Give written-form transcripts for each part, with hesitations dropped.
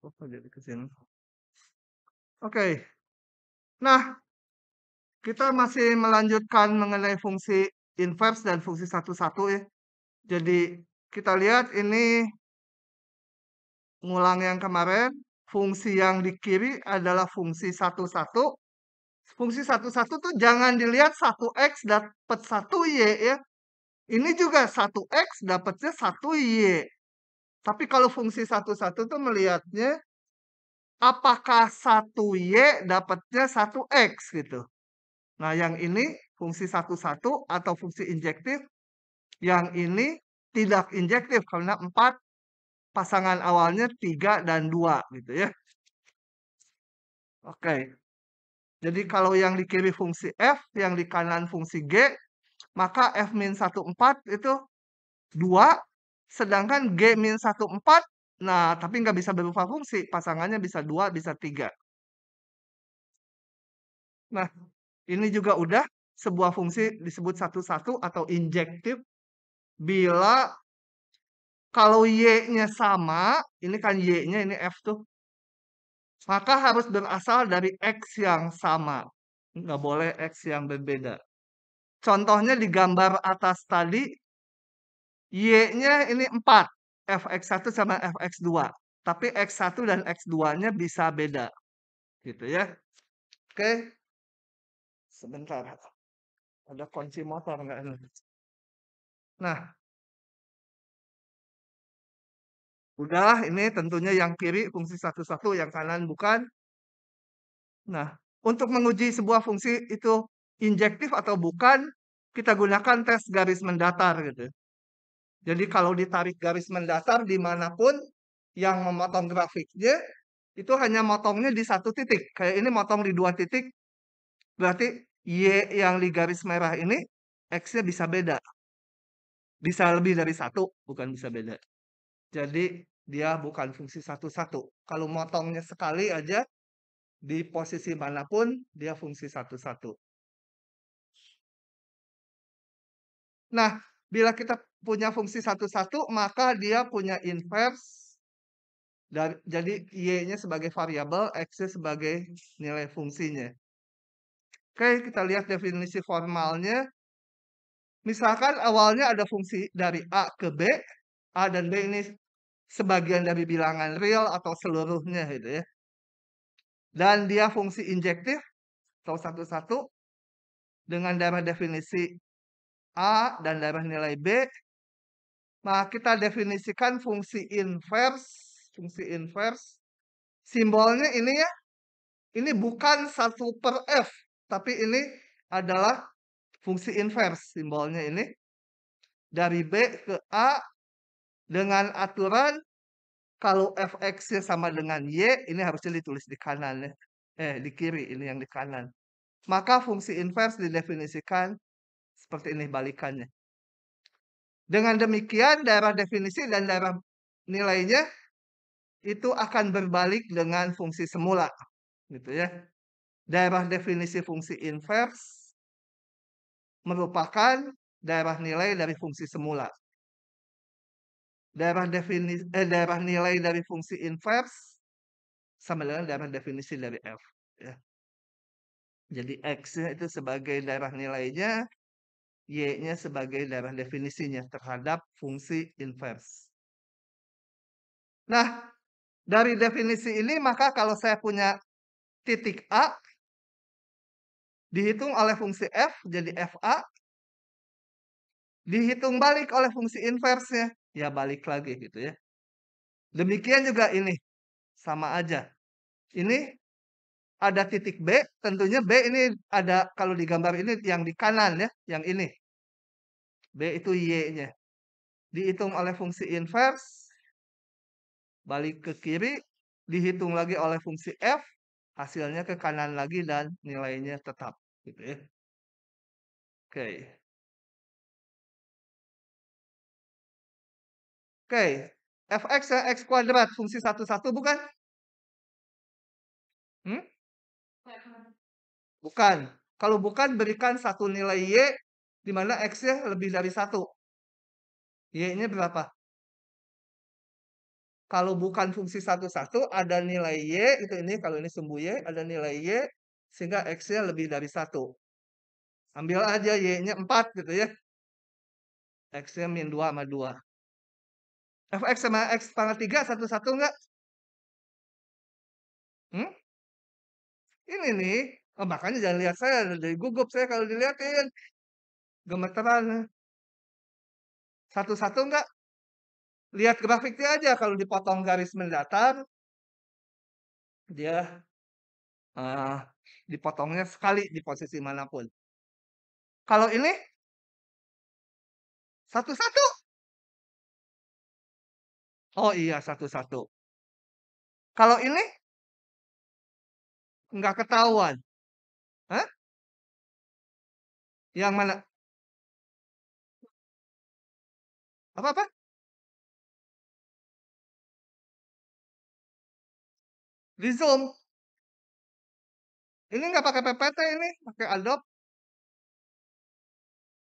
Oh, jadi ke sini. Oke. Nah, kita masih melanjutkan mengenai fungsi inverse dan fungsi satu-satu ya. Jadi kita lihat ini ngulang yang kemarin, fungsi yang di kiri adalah fungsi satu-satu. Fungsi satu-satu tuh jangan dilihat 1x dapat 1y ya. Ini juga 1x dapatnya 1y. Tapi kalau fungsi satu-satu tuh melihatnya apakah 1y dapatnya 1x gitu. Nah, yang ini fungsi satu-satu atau fungsi injektif, yang ini tidak injektif karena 4 pasangan awalnya 3 dan 2 gitu ya. Oke. Jadi kalau yang di kiri fungsi F, yang di kanan fungsi G, maka F-14 itu 2, sedangkan G-14, nah tapi nggak bisa berupa fungsi, pasangannya bisa 2, bisa 3. Nah, ini juga udah sebuah fungsi disebut satu-satu atau injektif bila kalau Y-nya sama, ini kan Y-nya ini F tuh, maka harus berasal dari X yang sama. Nggak boleh X yang berbeda. Contohnya di gambar atas tadi, Y-nya ini 4. Fx1 sama Fx2. Tapi X1 dan X2-nya bisa beda. Gitu ya. Oke. Sebentar. Ada kunci motor nggak ini? Nah, udahlah ini tentunya yang kiri fungsi satu-satu, yang kanan bukan. Nah, untuk menguji sebuah fungsi itu injektif atau bukan, kita gunakan tes garis mendatar gitu. Jadi kalau ditarik garis mendatar dimanapun yang memotong grafiknya, itu hanya motongnya di satu titik. Kayak ini motong di 2 titik, berarti Y yang di garis merah ini, X-nya bisa beda. Bisa lebih dari 1, bukan bisa beda. Jadi dia bukan fungsi satu-satu. Kalau motongnya sekali aja, di posisi manapun, dia fungsi satu-satu. Nah, bila kita punya fungsi satu-satu, maka dia punya inverse. Jadi Y-nya sebagai variabel, X-nya sebagai nilai fungsinya. Oke, kita lihat definisi formalnya. Misalkan awalnya ada fungsi dari A ke B, A dan B ini sebagian dari bilangan real atau seluruhnya gitu ya. Dan dia fungsi injektif atau satu-satu dengan darah definisi A dan darah nilai B. Nah, kita definisikan fungsi inverse. Fungsi inverse. Simbolnya ini ya. Ini bukan 1/F. Tapi ini adalah fungsi inverse. Simbolnya ini. Dari B ke A dengan aturan kalau Fx-nya sama dengan Y, ini harusnya ditulis di kanan ya. Di kiri, ini yang di kanan. Maka fungsi inverse didefinisikan seperti ini balikannya. Dengan demikian, daerah definisi dan daerah nilainya itu akan berbalik dengan fungsi semula. Gitu ya. Daerah definisi fungsi inverse merupakan daerah nilai dari fungsi semula. Daerah nilai dari fungsi inverse sama dengan daerah definisi dari F. Ya. Jadi X-nya itu sebagai daerah nilainya, Y-nya sebagai daerah definisinya terhadap fungsi inverse. Nah, dari definisi ini maka kalau saya punya titik A, dihitung oleh fungsi F jadi FA, dihitung balik oleh fungsi inverse-nya, ya balik lagi gitu ya. Demikian juga ini, sama aja. Ini ada titik B, tentunya B ini ada kalau di gambar ini yang di kanan ya, yang ini. B itu Y-nya. Dihitung oleh fungsi inverse, balik ke kiri, dihitung lagi oleh fungsi F, hasilnya ke kanan lagi dan nilainya tetap. Gitu ya. Oke. Oke. Fx ya, X kuadrat, fungsi satu-satu bukan? Hmm? Bukan. Kalau bukan, berikan satu nilai Y, di mana X-nya lebih dari 1. Y-nya berapa? Kalau bukan fungsi satu-satu ada nilai Y, itu ini kalau ini sumbu Y, ada nilai Y, sehingga X-nya lebih dari 1. Ambil aja Y-nya 4 gitu ya. X-nya min 2 sama 2. Fx sama X pangkat 3 satu-satu enggak? Hmm? Ini nih. Oh, makanya jangan lihat saya dari gugup saya kalau dilihatin. Gemeteran. Satu-satu enggak? Lihat grafiknya aja kalau dipotong garis mendatar, dia eh, dipotongnya sekali di posisi manapun. Kalau ini satu-satu. Oh iya, satu-satu. Kalau ini nggak ketahuan. Hah? Yang mana? Apa-apa? Di Zoom. Ini nggak pakai PPT ini, pakai Adobe.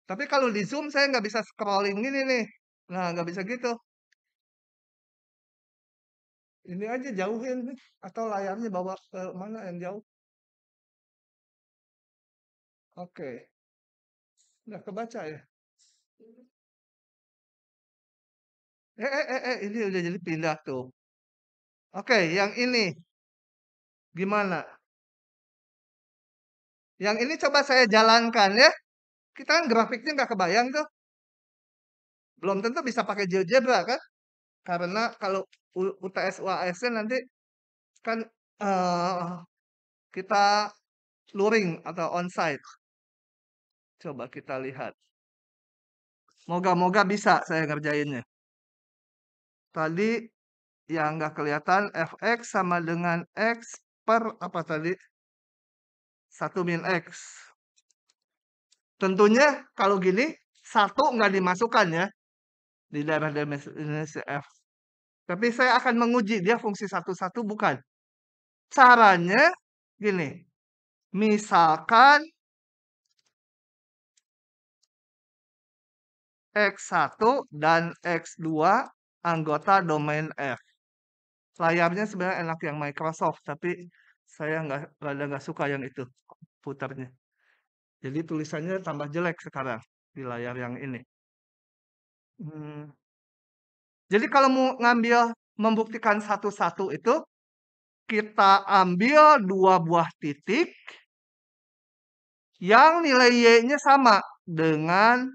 Tapi kalau di Zoom saya nggak bisa scrolling gini nih. Nah, nggak bisa gitu. Ini aja jauhin nih. Atau layarnya bawa ke mana yang jauh. Oke. Nggak kebaca ya. Ini udah jadi pindah tuh. Oke, yang ini gimana? Yang ini coba saya jalankan ya. Kita kan grafiknya nggak kebayang tuh. Belum tentu bisa pakai GeoGebra kan? Karena kalau UTS UAS nanti kan eh, kita luring atau onsite. Coba kita lihat. Moga-moga bisa saya ngerjainnya. Tadi yang nggak kelihatan fx sama dengan x per apa tadi? 1 min x. Tentunya kalau gini, 1 nggak dimasukkan ya di daerah definisi f. Tapi saya akan menguji dia fungsi satu-satu bukan. Caranya gini. Misalkan X1 dan X2 anggota domain F. Layarnya sebenarnya enak yang Microsoft, tapi saya rada nggak suka yang itu putarnya. Jadi tulisannya tambah jelek sekarang di layar yang ini. Jadi kalau mau membuktikan satu-satu itu, kita ambil 2 buah titik yang nilai Y-nya sama dengan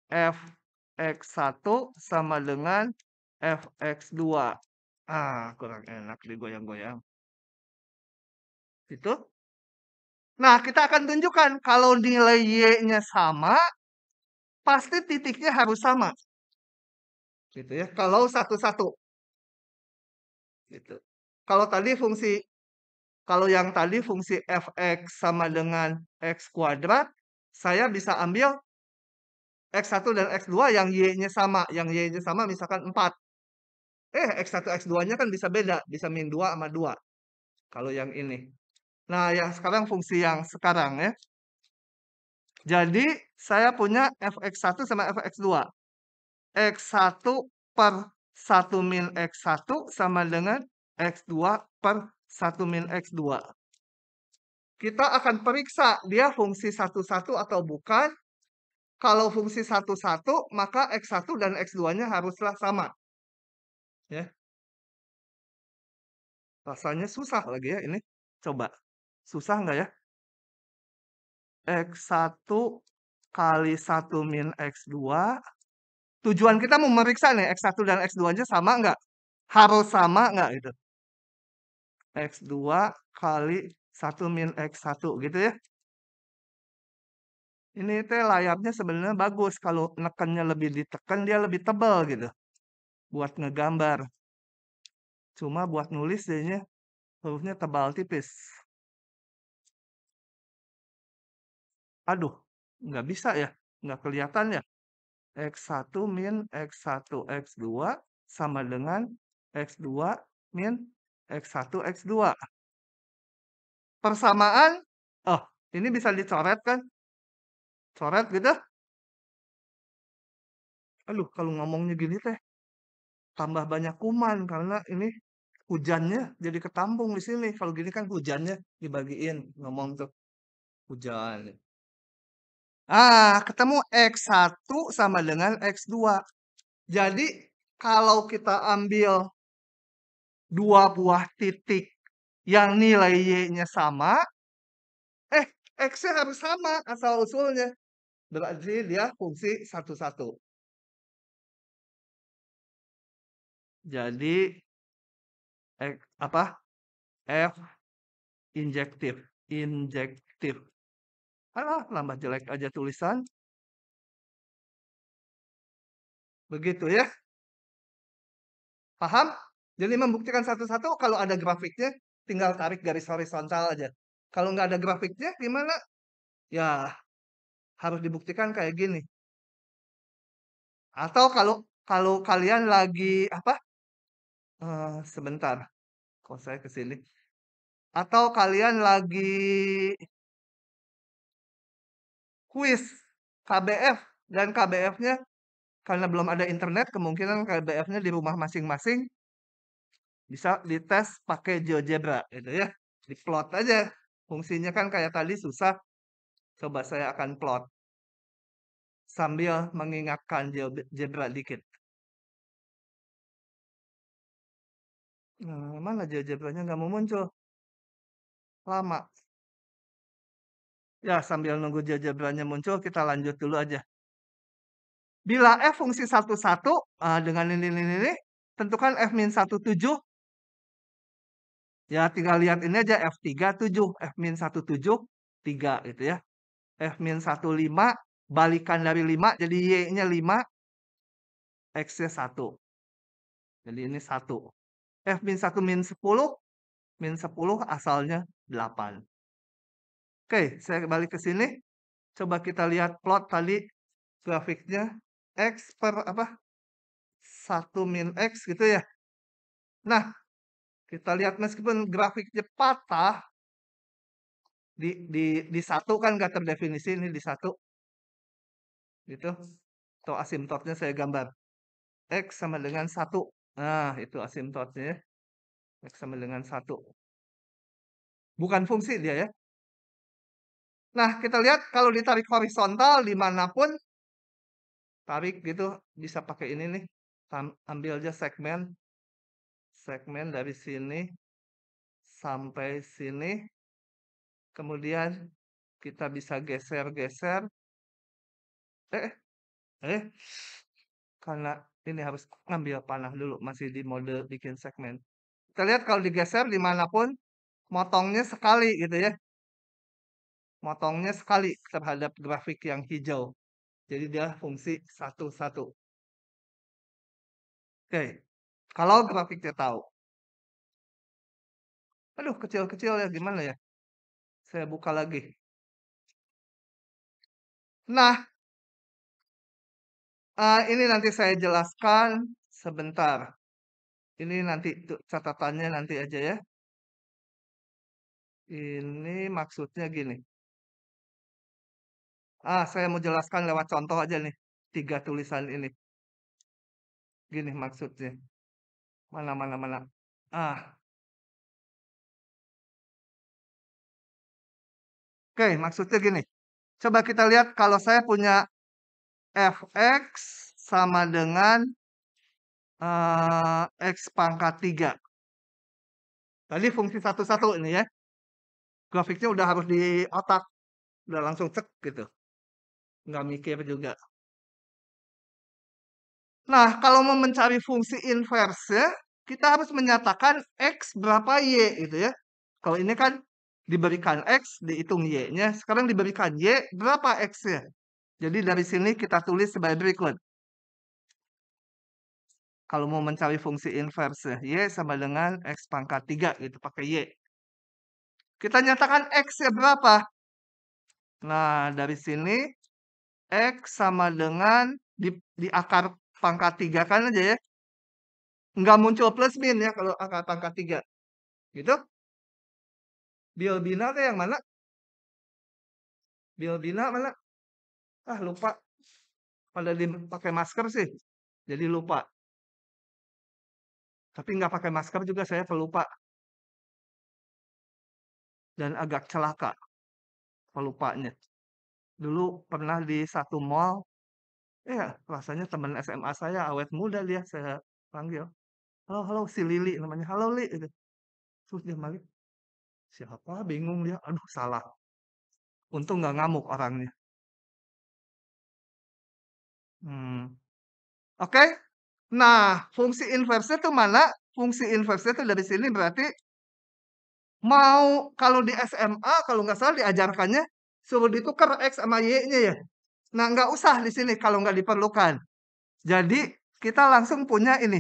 Fx1 sama dengan Fx2. Kurang enak digoyang-goyang. Itu. Nah, kita akan tunjukkan kalau nilai Y-nya sama, pasti titiknya harus sama. Gitu ya. Kalau satu-satu. Gitu. Kalau yang tadi fungsi fx sama dengan x kuadrat, saya bisa ambil x1 dan x2 yang y-nya sama. Yang y-nya sama misalkan 4. X1, x2-nya kan bisa beda. Bisa min 2 sama 2. Kalau yang ini. Nah, yang sekarang fungsi yang sekarang ya. Jadi, saya punya fx1 sama fx2. X1 per 1 min X1 sama dengan X2 per 1 min X2. Kita akan periksa dia fungsi satu-satu atau bukan. Kalau fungsi satu-satu, maka X1 dan X2-nya haruslah sama. Ya. Rasanya susah lagi ya ini. Coba. Susah nggak ya? X1 kali 1 min X2. Tujuan kita mau memeriksa nih, X1 dan X2-nya sama nggak? Harus sama nggak gitu? X2 kali 1 min X1 gitu ya. Ini teh layarnya sebenarnya bagus. Kalau nekannya lebih ditekan, dia lebih tebal gitu. Buat ngegambar. Cuma buat nulis jadinya hurufnya tebal tipis. Aduh, nggak bisa ya. Nggak kelihatan ya. X1 min X1 X2 sama dengan X2 min X1 X2. Persamaan, oh ini bisa dicoret kan? Coret gitu. Aduh, kalau ngomongnya gini teh. tambah banyak kuman karena ini hujannya jadi ketampung di sini. Kalau gini kan hujannya dibagiin, ngomong tuh hujan. Ketemu X1 sama dengan X2. Jadi kalau kita ambil dua buah titik yang nilai Y-nya sama, X-nya harus sama asal-usulnya. Berarti dia fungsi satu-satu. Jadi apa? F injektif. Injektif. Alah, nambah jelek aja tulisan. Begitu ya. Paham? Jadi membuktikan satu-satu kalau ada grafiknya tinggal tarik garis horizontal aja. Kalau nggak ada grafiknya gimana? Ya harus dibuktikan kayak gini. Atau kalau kalau kalian lagi apa? Sebentar. Kok saya ke sini? Atau kalian lagi kuis KBF dan KBF-nya karena belum ada internet, kemungkinan KBF-nya di rumah masing-masing bisa dites pakai GeoGebra gitu ya. Diplot aja. Fungsinya kan kayak tadi susah. Coba saya akan plot sambil mengingatkan GeoGebra dikit. Mana GeoGebra-nya nggak mau muncul? Lama. Ya, sambil nunggu GeoGebra-nya muncul, kita lanjut dulu aja. Bila F fungsi satu-satu, dengan ini, tentukan F-17. Ya, tinggal lihat ini aja F3 7, F-17 3 gitu ya. F-15 balikan dari 5 jadi Y-nya 5, X-nya 1. Jadi ini 1. F-1 -10, -10 asalnya 8. Oke, saya balik ke sini. Coba kita lihat plot tadi grafiknya X per apa? 1 min X gitu ya. Nah, kita lihat meskipun grafiknya patah, di satu kan nggak terdefinisi, ini di satu gitu. Atau asimptotnya saya gambar. X sama dengan 1. Nah, itu asimptotnya ya. X sama dengan 1. Bukan fungsi dia ya. Nah, kita lihat kalau ditarik horizontal dimanapun, tarik gitu, bisa pakai ini nih. Ambil aja segmen. Segmen dari sini sampai sini. Kemudian kita bisa geser-geser. Eh, eh, karena ini harus ngambil panah dulu, masih di mode bikin segmen. Kita lihat kalau digeser dimanapun, motongnya sekali gitu ya. Motongnya sekali terhadap grafik yang hijau. Jadi dia fungsi satu-satu. Oke, kalau grafiknya tahu. Aduh, kecil-kecil ya, gimana ya? Saya buka lagi. Nah, ini nanti saya jelaskan sebentar. Ini nanti catatannya nanti aja ya. Ini maksudnya gini. Saya mau jelaskan lewat contoh aja nih. 3 tulisan ini. Gini maksudnya. Mana, mana, mana. Oke, maksudnya gini. Coba kita lihat kalau saya punya fx sama dengan x pangkat 3. Tadi fungsi satu-satu ini ya. Grafiknya udah harus di otak. Udah langsung cek gitu. Nggak mikir juga. Nah, kalau mau mencari fungsi inverse, kita harus menyatakan X berapa Y gitu ya. Kalau ini kan diberikan X, dihitung Y-nya. Sekarang diberikan Y, berapa X-nya? Jadi dari sini kita tulis sebagai berikut. Kalau mau mencari fungsi inverse, Y sama dengan X pangkat 3 gitu, pakai Y. Kita nyatakan X-nya berapa? Nah, dari sini X sama dengan di akar pangkat 3 kan aja ya. Nggak muncul plus min ya kalau akar pangkat 3. Gitu. Bilbina tuh yang mana? Bilbina mana? Lupa. Pada dipakai masker sih. Jadi lupa. Tapi nggak pakai masker juga saya pelupa dan agak celaka pelupanya. Dulu pernah di satu mall, ya rasanya teman SMA saya awet muda dia, saya panggil, "Halo halo," si Lili namanya, "Halo Li," gitu. Terus dia manggil, "Siapa?" Bingung dia, aduh salah. Untung nggak ngamuk orangnya. Oke. Nah, fungsi inverse itu mana? Fungsi inverse itu dari sini berarti mau kalau di SMA kalau nggak salah diajarkannya suruh ditukar X sama Y-nya ya. Nah, nggak usah di sini kalau nggak diperlukan. Jadi kita langsung punya ini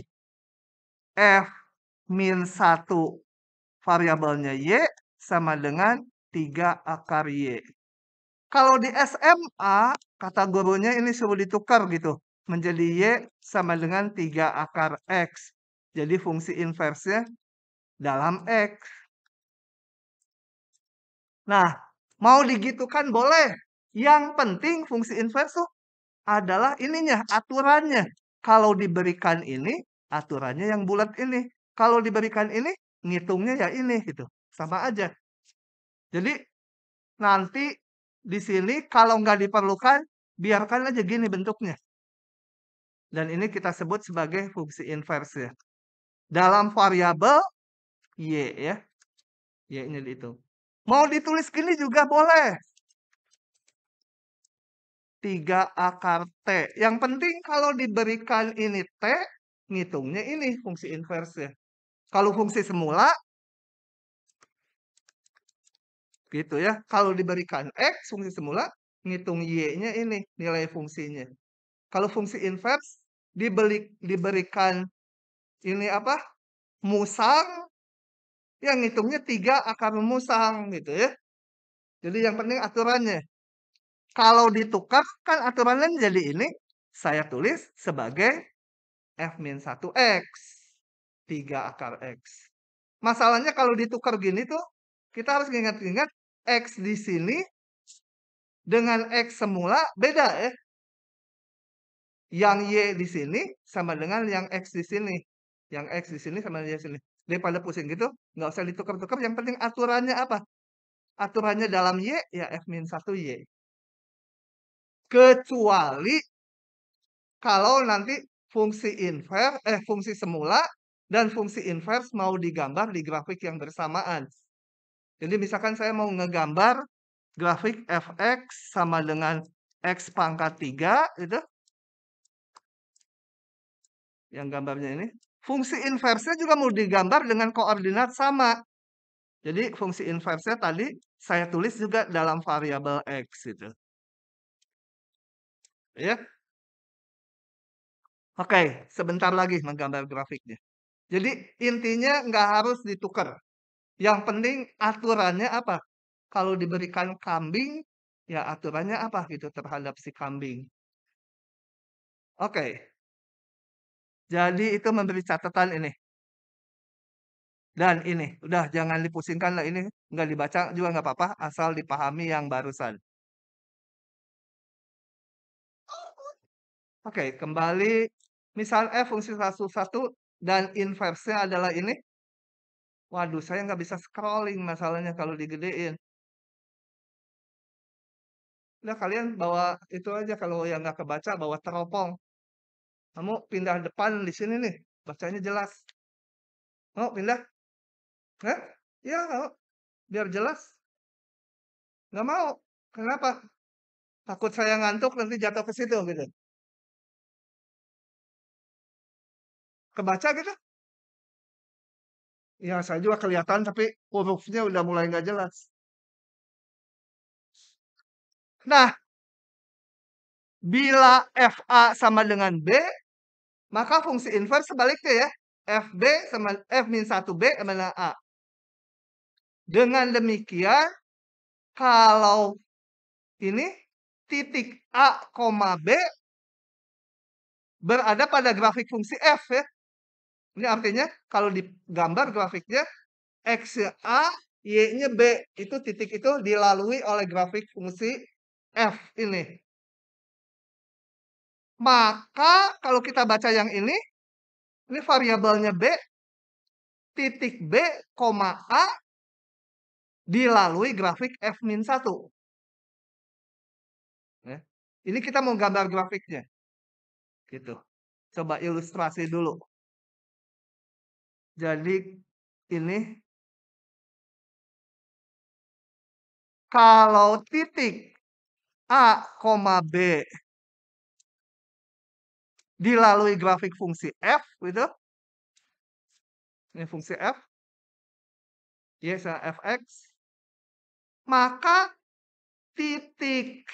F min 1 variabelnya Y sama dengan 3 akar Y. Kalau di SMA, kata gurunya ini suruh ditukar gitu. Menjadi Y sama dengan 3 akar X. Jadi fungsi inversnya dalam X. Nah, mau digitukan boleh. Yang penting fungsi invers tuh adalah ininya, aturannya. Kalau diberikan ini, aturannya yang bulat ini. Kalau diberikan ini, ngitungnya ya ini gitu. Sama aja. Jadi nanti di sini kalau nggak diperlukan, biarkan aja gini bentuknya. Dan ini kita sebut sebagai fungsi inverse ya. Dalam variabel Y ya. Y-nya dihitung. Mau ditulis gini juga boleh. 3 akar T. Yang penting kalau diberikan ini T, ngitungnya ini fungsi inverse. Kalau fungsi semula, gitu ya. Kalau diberikan X, fungsi semula, ngitung Y-nya ini, nilai fungsinya. Kalau fungsi inverse, diberikan ini apa? Musang, ya ngitungnya 3 akar musang, gitu ya. Jadi yang penting aturannya. Kalau ditukar, kan aturannya jadi ini, saya tulis sebagai F-1X. 3 akar X. Masalahnya kalau ditukar gini tuh, kita harus ingat-ingat X di sini dengan X semula beda ya. Yang Y di sini sama dengan yang X di sini. Yang X di sini sama dengan Y di sini. Daripada pusing gitu, nggak usah ditukar-tukar. Yang penting aturannya apa? Aturannya dalam Y, ya F-1Y. Kecuali kalau nanti fungsi semula dan fungsi inverse mau digambar di grafik yang bersamaan. Jadi misalkan saya mau ngegambar grafik fx sama dengan x pangkat 3 itu yang gambarnya ini. Fungsi inversnya juga mau digambar dengan koordinat sama. Jadi fungsi inversnya tadi saya tulis juga dalam variabel x itu. Ya. Oke, sebentar lagi menggambar grafiknya. Jadi intinya nggak harus ditukar. Yang penting aturannya apa? Kalau diberikan kambing, ya aturannya apa gitu terhadap si kambing. Oke, jadi itu memberi catatan ini. Dan ini, udah jangan dipusingkan lah ini, nggak dibaca juga nggak apa-apa, asal dipahami yang barusan. Oke, kembali, misal F fungsi 1, dan inversnya adalah ini. Waduh, saya nggak bisa scrolling masalahnya kalau digedein. Udah kalian bawa itu aja kalau yang nggak kebaca, bawa teropong. Kamu pindah depan di sini nih, bacanya jelas. Mau pindah? Hah? Iya, mau. Biar jelas. Nggak mau. Kenapa? Takut saya ngantuk nanti jatuh ke situ gitu. Kebaca gitu? Ya, saya juga kelihatan tapi hurufnya udah mulai nggak jelas. Nah, bila FA sama dengan B, maka fungsi inverse sebaliknya ya. FB sama F-1B sama dengan A. Dengan demikian, kalau ini titik A, B berada pada grafik fungsi F ya. Ini artinya kalau digambar grafiknya X-nya A, Y-nya B. Itu titik itu dilalui oleh grafik fungsi F ini. Maka kalau kita baca yang ini variabelnya B, titik B, koma A dilalui grafik F-1. Ya. Ini kita mau gambar grafiknya. Gitu. Coba ilustrasi dulu. Jadi ini kalau titik A, B dilalui grafik fungsi F gitu. Ini fungsi F. Y sama Fx. Maka titik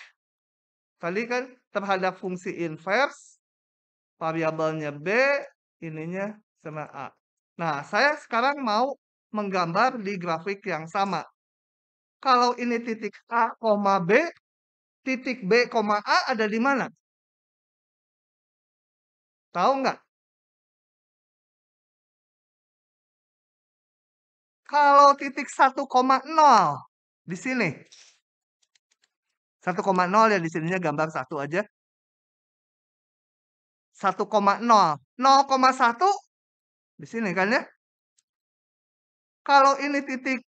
tadi kan terhadap fungsi inverse variabelnya B, ininya sama A. Nah, saya sekarang mau menggambar di grafik yang sama. Kalau ini titik A, B, titik B, A ada di mana? Tahu nggak? Kalau titik 1,0 di sini. 1,0 ya di sininya gambar 1 aja. 1,0. 0,1 di sini kan ya? Kalau ini titik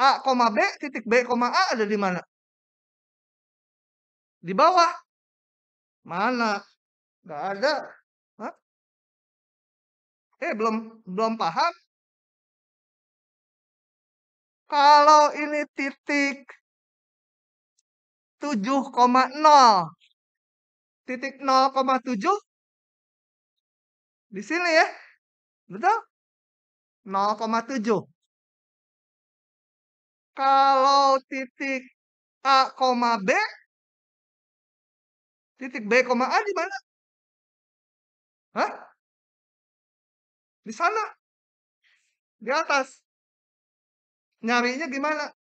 A, B, titik B, A ada di mana? Di bawah. Mana? Nggak ada. Hah? Belum paham? Kalau ini titik 7,0. Titik 0,7 di sini ya. Betul? 0,7. Kalau titik A, B, titik B, A di mana? Hah? Di sana, di atas. Nyarinya gimana?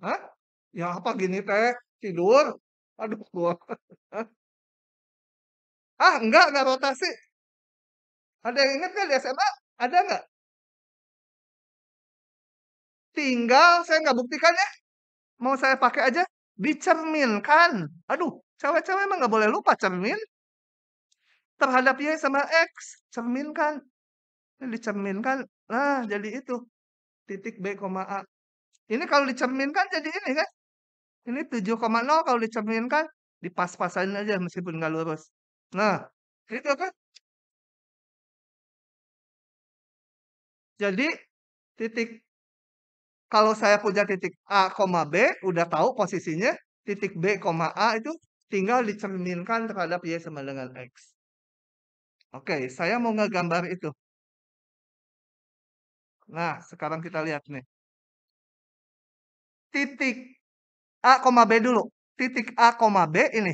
Hah? Ya apa gini teh? Tidur? Aduh, gua. Enggak rotasi. Ada yang ingat nggak di SMA? Ada nggak? Tinggal saya nggak buktikan ya. Mau saya pakai aja. Dicerminkan. Aduh, cewek-cewek emang nggak boleh lupa cermin. Terhadap Y sama X. Cerminkan. Ini dicerminkan. Nah, jadi itu. Titik B, A. Ini kalau dicerminkan jadi ini kan. Ini 7,0 kalau dicerminkan. Dipas-pasain aja meskipun nggak lurus. Nah, itu kan. Jadi, titik kalau saya punya titik A, B, udah tahu posisinya. Titik B, A itu tinggal dicerminkan terhadap Y sama dengan X. Oke, saya mau ngegambar itu. Nah, sekarang kita lihat nih. Titik A, B dulu. Titik A, B ini.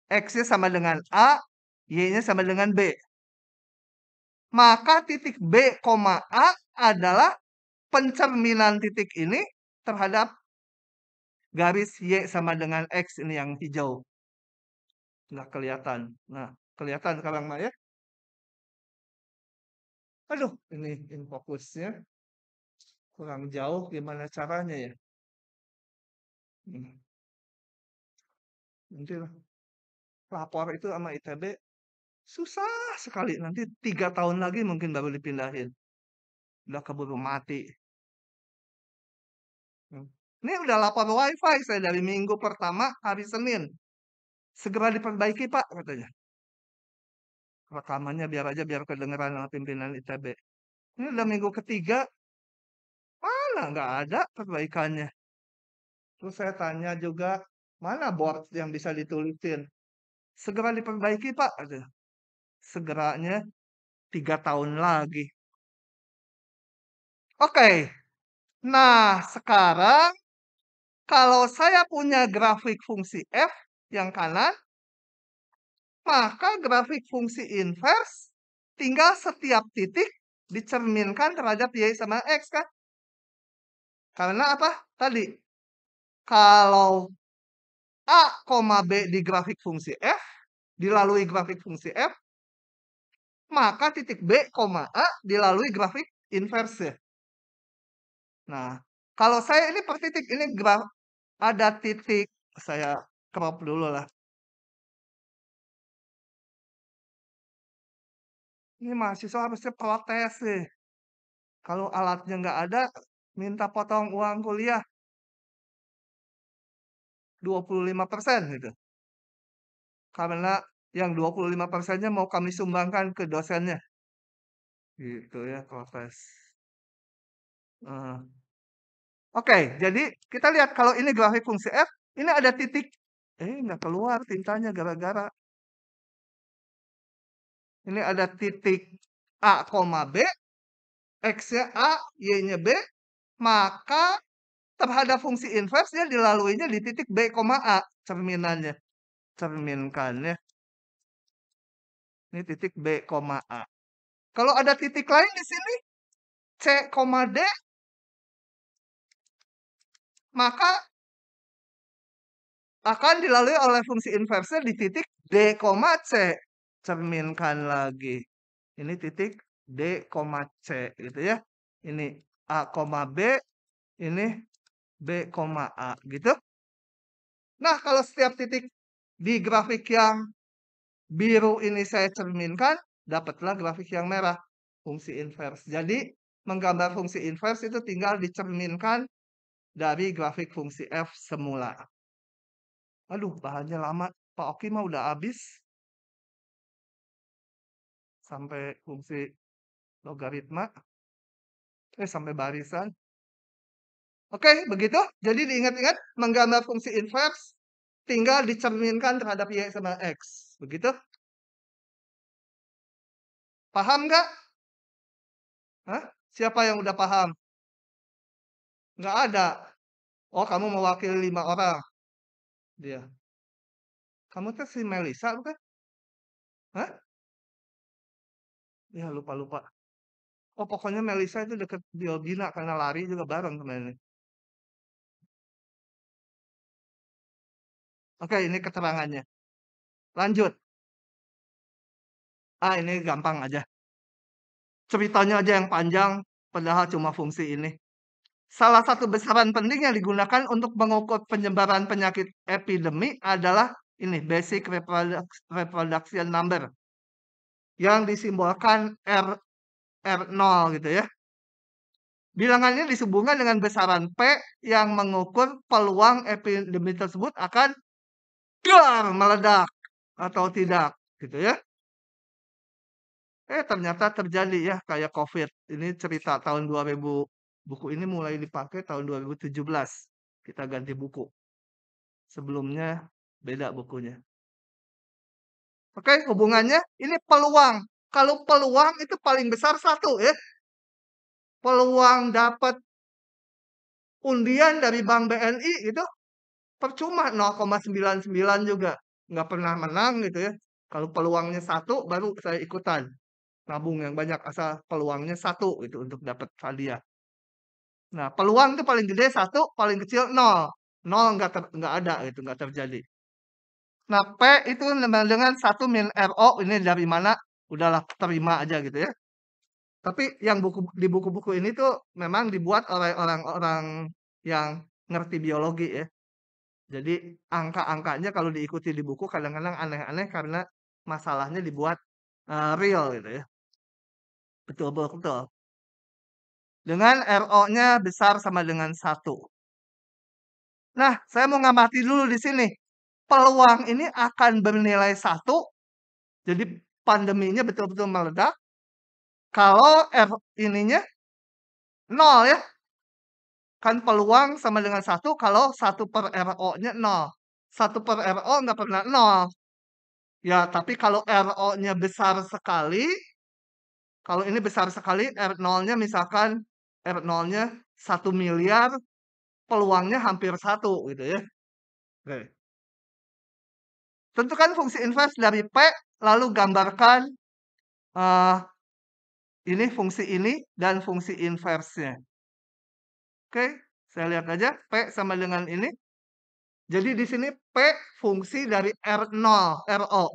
X-nya sama dengan A, Y-nya sama dengan B. Maka titik B, A adalah pencerminan titik ini terhadap garis Y sama dengan X ini yang hijau. Nggak kelihatan. Nah, kelihatan sekarang Mbak ya? Aduh, ini in fokusnya kurang jauh. Gimana caranya ya? Nanti lapor itu sama ITB susah sekali. Nanti 3 tahun lagi mungkin baru dipindahin. Udah keburu mati. Ini udah lapor WiFi saya dari minggu pertama hari Senin. Segera diperbaiki Pak katanya. Rekamannya biar kedengeran sama pimpinan ITB. Ini udah minggu ketiga, mana nggak ada perbaikannya. Terus saya tanya juga, mana board yang bisa ditulisin? Segera diperbaiki Pak. Katanya. Segeranya 3 tahun lagi. Oke. Nah, sekarang kalau saya punya grafik fungsi F yang kanan, maka grafik fungsi inverse tinggal setiap titik dicerminkan terhadap Y sama X kan? Karena apa? Tadi, kalau A, B di grafik fungsi F, dilalui grafik fungsi F, maka titik B, A dilalui grafik inverse. Nah, kalau saya ini per titik, ini ada titik, saya crop dulu lah. Ini mahasiswa harusnya protes nih. Kalau alatnya nggak ada, minta potong uang kuliah 25% gitu. Karena yang 25%-nya mau kami sumbangkan ke dosennya. Gitu ya, protes. Heeh. Oke, jadi kita lihat kalau ini grafik fungsi f, ini ada titik. Nggak keluar tintanya gara-gara. Ini ada titik A, B, X-nya A, Y-nya B, maka terhadap fungsi inverse dia dilaluinya di titik B, A, cerminannya. Cerminkannya. Ini titik B, A. Kalau ada titik lain di sini, C, D, maka akan dilalui oleh fungsi inverse di titik D, C. Cerminkan lagi. Ini titik D, C gitu ya. Ini A, B, ini B, A gitu. Nah, kalau setiap titik di grafik yang biru ini saya cerminkan, dapatlah grafik yang merah, fungsi inverse. Jadi, menggambar fungsi inverse itu tinggal dicerminkan dari grafik fungsi f semula. Aduh, bahannya lama. Pak Oki mah udah habis. Sampai fungsi logaritma. Sampai barisan. Oke, begitu. Jadi diingat-ingat, menggambar fungsi inverse tinggal dicerminkan terhadap Y sama X. Begitu? Paham nggak? Hah? Siapa yang udah paham? Nggak ada. Oh, kamu mewakili 5 orang. Dia. Kamu tuh si Melisa bukan? Hah? Ya, lupa-lupa. Oh, pokoknya Melisa itu deket Biogina karena lari juga bareng kemarin. Oke, ini keterangannya. Lanjut. Ini gampang aja. Ceritanya aja yang panjang, padahal cuma fungsi ini. Salah satu besaran penting yang digunakan untuk mengukur penyebaran penyakit epidemi adalah ini, basic reproduction number. Yang disimbolkan R0 gitu ya. Bilangannya disambungkan dengan besaran P yang mengukur peluang epidemi tersebut akan meledak atau tidak, gitu ya. Ternyata terjadi ya kayak COVID. Ini cerita tahun 2000. Buku ini mulai dipakai tahun 2017. Kita ganti buku. Sebelumnya beda bukunya. Oke, hubungannya ini peluang. Kalau peluang itu paling besar 1 ya. Peluang dapat undian dari Bank BNI itu percuma 0,99 juga. Nggak pernah menang gitu ya. Kalau peluangnya 1 baru saya ikutan. Nabung yang banyak asal peluangnya 1 gitu untuk dapat hadiah. Nah, peluang itu paling gede 1, paling kecil 0. 0 nggak ada gitu, nggak terjadi. Nah, P itu dengan 1 min RO ini dari mana? Udahlah terima aja gitu ya. Tapi yang di buku-buku ini tuh memang dibuat oleh orang-orang yang ngerti biologi ya. Jadi angka-angkanya kalau diikuti di buku kadang-kadang aneh-aneh karena masalahnya dibuat real gitu ya. Betul, betul. Dengan RO-nya besar sama dengan 1. Nah, saya mau ngamati dulu di sini. Peluang ini akan bernilai 1, jadi pandeminya betul-betul meledak. Kalau R ininya 0 ya. Kan peluang sama dengan 1 kalau 1/RO-nya 0. 1/RO nggak pernah 0. Ya, tapi kalau RO-nya besar sekali, kalau ini besar sekali, R0-nya misalkan R0-nya 1 miliar, peluangnya hampir 1 gitu ya. Oke. Tentukan fungsi inverse dari P, lalu gambarkan ini fungsi ini dan fungsi inverse-nya. Oke, saya lihat aja P sama dengan ini. Jadi di sini P fungsi dari R0, RO.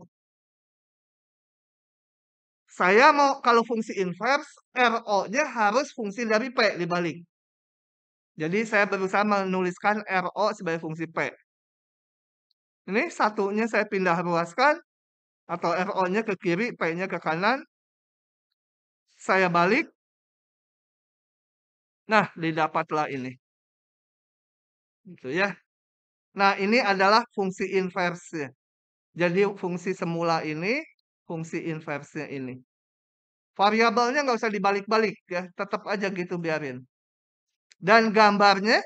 Saya mau kalau fungsi inverse, RO-nya harus fungsi dari P dibalik. Jadi saya berusaha menuliskan RO sebagai fungsi P. Ini satunya saya pindah ruaskan, atau RO-nya ke kiri, P-nya ke kanan. Saya balik, nah didapatlah ini, gitu ya. Nah, ini adalah fungsi inverse. Jadi fungsi semula ini, fungsi inverse ini. Variabelnya nggak usah dibalik-balik ya, tetap aja gitu biarin. Dan gambarnya,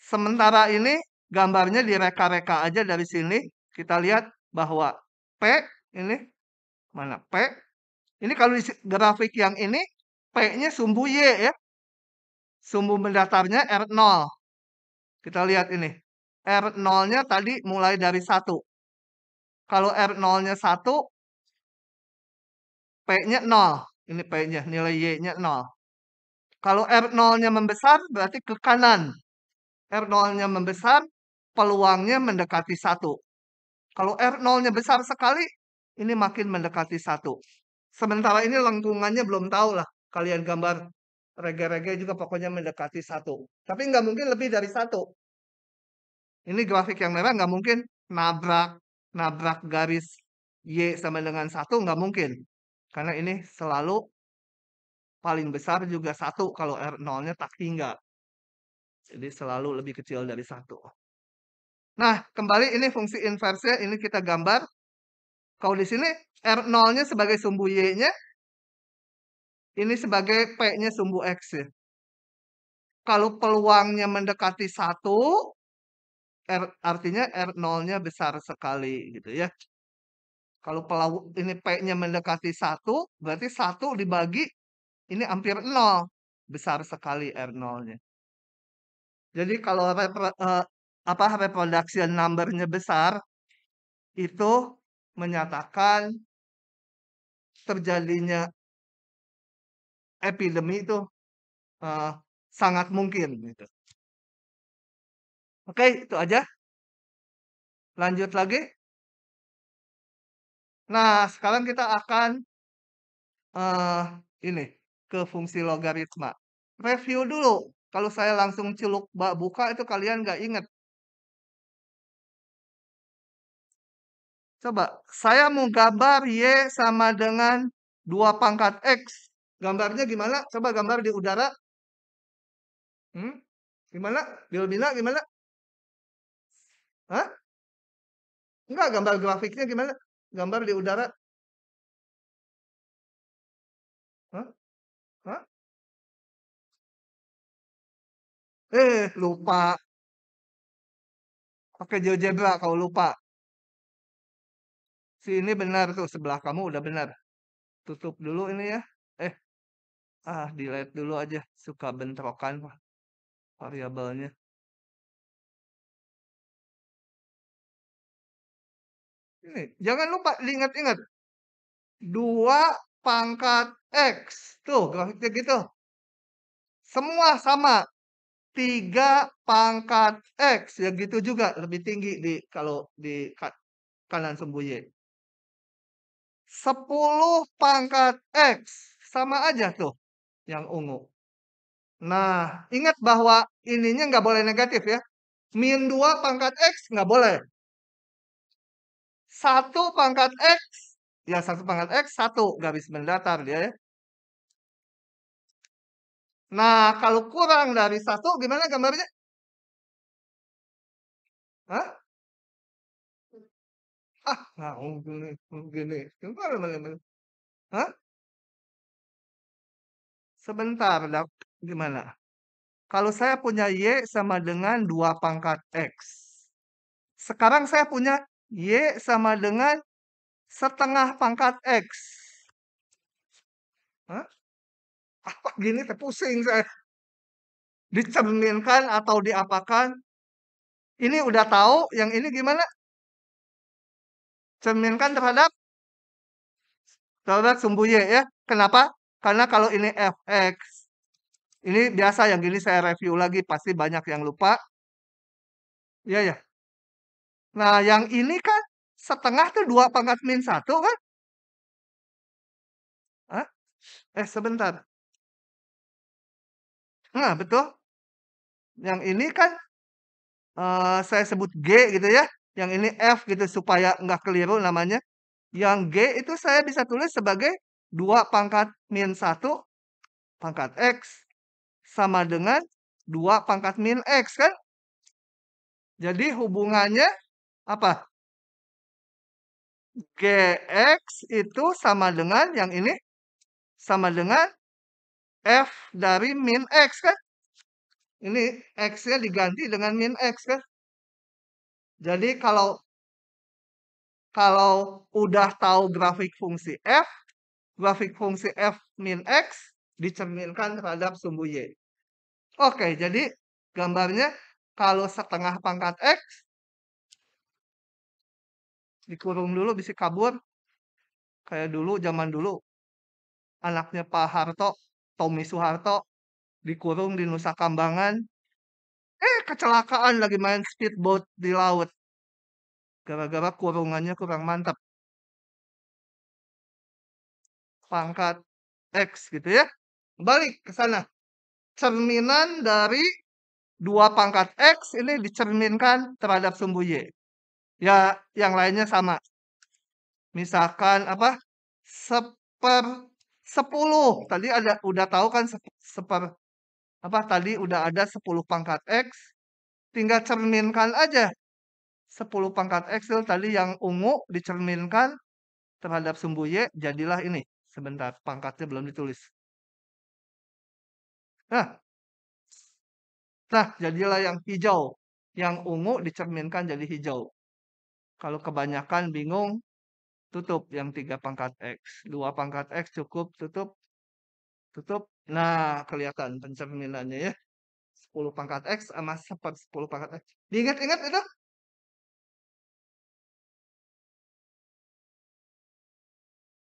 sementara ini gambarnya direka-reka aja dari sini. Kita lihat bahwa P ini, mana P? Ini kalau di grafik yang ini, P-nya sumbu Y ya. Sumbu mendatarnya R0. Kita lihat ini. R0-nya tadi mulai dari 1. Kalau R0-nya 1, P-nya 0. Ini P-nya, nilai Y-nya 0. Kalau R0-nya membesar, berarti ke kanan. R0-nya membesar, peluangnya mendekati 1. Kalau R0-nya besar sekali, ini makin mendekati 1. Sementara ini lengkungannya belum tahu lah. Kalian gambar rege-rege juga pokoknya mendekati 1. Tapi nggak mungkin lebih dari 1. Ini grafik yang merah nggak mungkin nabrak garis Y sama dengan 1, nggak mungkin. Karena ini selalu paling besar juga 1 kalau R0-nya tak tinggal. Jadi selalu lebih kecil dari 1. Nah, kembali ini fungsi inverse ini kita gambar. Kalau di sini R0-nya sebagai sumbu Y-nya, ini sebagai P-nya sumbu X ya. Kalau peluangnya mendekati 1, artinya R0-nya besar sekali gitu ya. Kalau ini P-nya mendekati 1, berarti 1 dibagi ini hampir 0. Besar sekali R0-nya. Jadi kalau reproduction number-nya besar, itu menyatakan terjadinya epidemi itu sangat mungkin gitu. Oke, itu aja. Lanjut lagi. Nah, sekarang kita akan ini ke fungsi logaritma. Review dulu. Kalau saya langsung celuk buka itu kalian nggak inget. Coba, saya mau gambar Y sama dengan 2 pangkat X. Gambarnya gimana? Coba gambar di udara. Gimana? Bilbina gimana? Hah? Enggak, gambar grafiknya gimana? Gambar di udara. Hah? Hah? Lupa. Pakai GeoGebra kalau lupa. Sini benar tuh, sebelah kamu udah benar. Tutup dulu ini ya. Delete dulu aja. Suka bentrokan variabelnya. Ini, jangan lupa diingat-ingat. 2 pangkat X. Tuh, grafiknya gitu. Semua sama. 3 pangkat X. Ya gitu juga. Lebih tinggi kalau di kanan sumbu Y. 10 pangkat X. Sama aja tuh. Yang ungu. Nah, ingat bahwa ininya nggak boleh negatif ya. Min 2 pangkat X nggak boleh. 1 pangkat X. Ya, 1 pangkat X, 1 garis mendatar dia ya. Nah, kalau kurang dari 1, gimana gambarnya? Hah? Nah, gini. Hah? Sebentar, gimana? Kalau saya punya Y sama dengan 2 pangkat X. Sekarang saya punya Y sama dengan setengah pangkat X. Hah? Apa gini pusing saya. Dicerminkan atau diapakan? Ini udah tahu, yang ini gimana? Cerminkan terhadap sumbu Y ya. Kenapa? Karena kalau ini fx, ini biasa yang gini saya review lagi, pasti banyak yang lupa. Iya ya. Nah, yang ini kan setengah tuh 2 pangkat min 1 kan? Hah? Sebentar. Nah, betul. Yang ini kan saya sebut G gitu ya. Yang ini F gitu supaya nggak keliru namanya. Yang G itu saya bisa tulis sebagai 2 pangkat min 1 pangkat X sama dengan 2 pangkat min X kan? Jadi hubungannya apa? Gx itu sama dengan yang ini, sama dengan F dari min X kan? Ini X-nya diganti dengan min X kan? Jadi kalau udah tahu grafik fungsi F min X dicerminkan terhadap sumbu Y. Oke, jadi gambarnya kalau setengah pangkat X dikurung dulu bisa kabur. Kayak dulu, zaman dulu, anaknya Pak Harto, Tommy Soeharto, dikurung di Nusa Kambangan. Kecelakaan lagi main speedboat di laut. Gara-gara kurungannya kurang mantap. Pangkat X gitu ya. Balik ke sana. Cerminan dari 2 pangkat X ini dicerminkan terhadap sumbu Y. Ya, yang lainnya sama. Misalkan apa? 1/10. Tadi udah tahu kan tadi udah ada 10 pangkat X. Tinggal cerminkan aja. 10 pangkat X itu tadi yang ungu dicerminkan terhadap sumbu Y, jadilah ini. Sebentar, pangkatnya belum ditulis. Nah, jadilah yang hijau. Yang ungu dicerminkan jadi hijau. Kalau kebanyakan bingung, tutup yang 3 pangkat X. 2 pangkat X cukup, tutup. Tutup. Nah, kelihatan pencerminannya ya. 10 pangkat X sama 10 pangkat X. Diingat-ingat itu?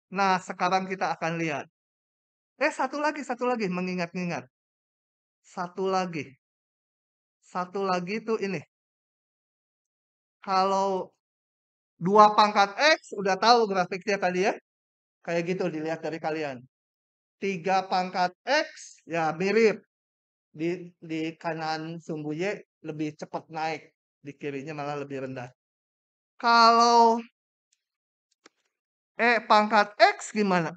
Nah, sekarang kita akan lihat. Satu lagi, mengingat-ingat. Satu lagi. Satu lagi itu ini. Kalau 2 pangkat X, udah tahu grafiknya tadi ya. Kayak gitu dilihat dari kalian. 3 pangkat X, ya mirip. Di kanan sumbu Y lebih cepat naik. Di kirinya malah lebih rendah. Kalau pangkat X gimana?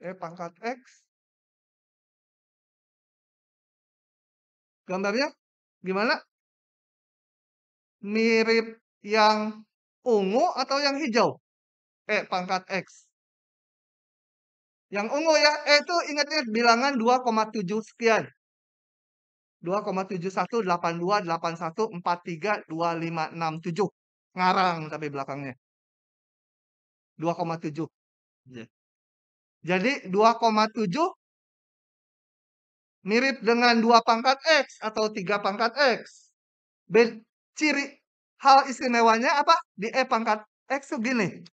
Pangkat X. Gambarnya gimana? Mirip yang ungu atau yang hijau? Pangkat X. Yang ungu ya, itu ingat-ingat bilangan 2,7 sekian. 2,718281432567. Ngarang tapi belakangnya. 2,7. Ya. Jadi 2,7 mirip dengan 2 pangkat X atau 3 pangkat X. Ciri hal istimewanya apa? Di pangkat X tuh gini.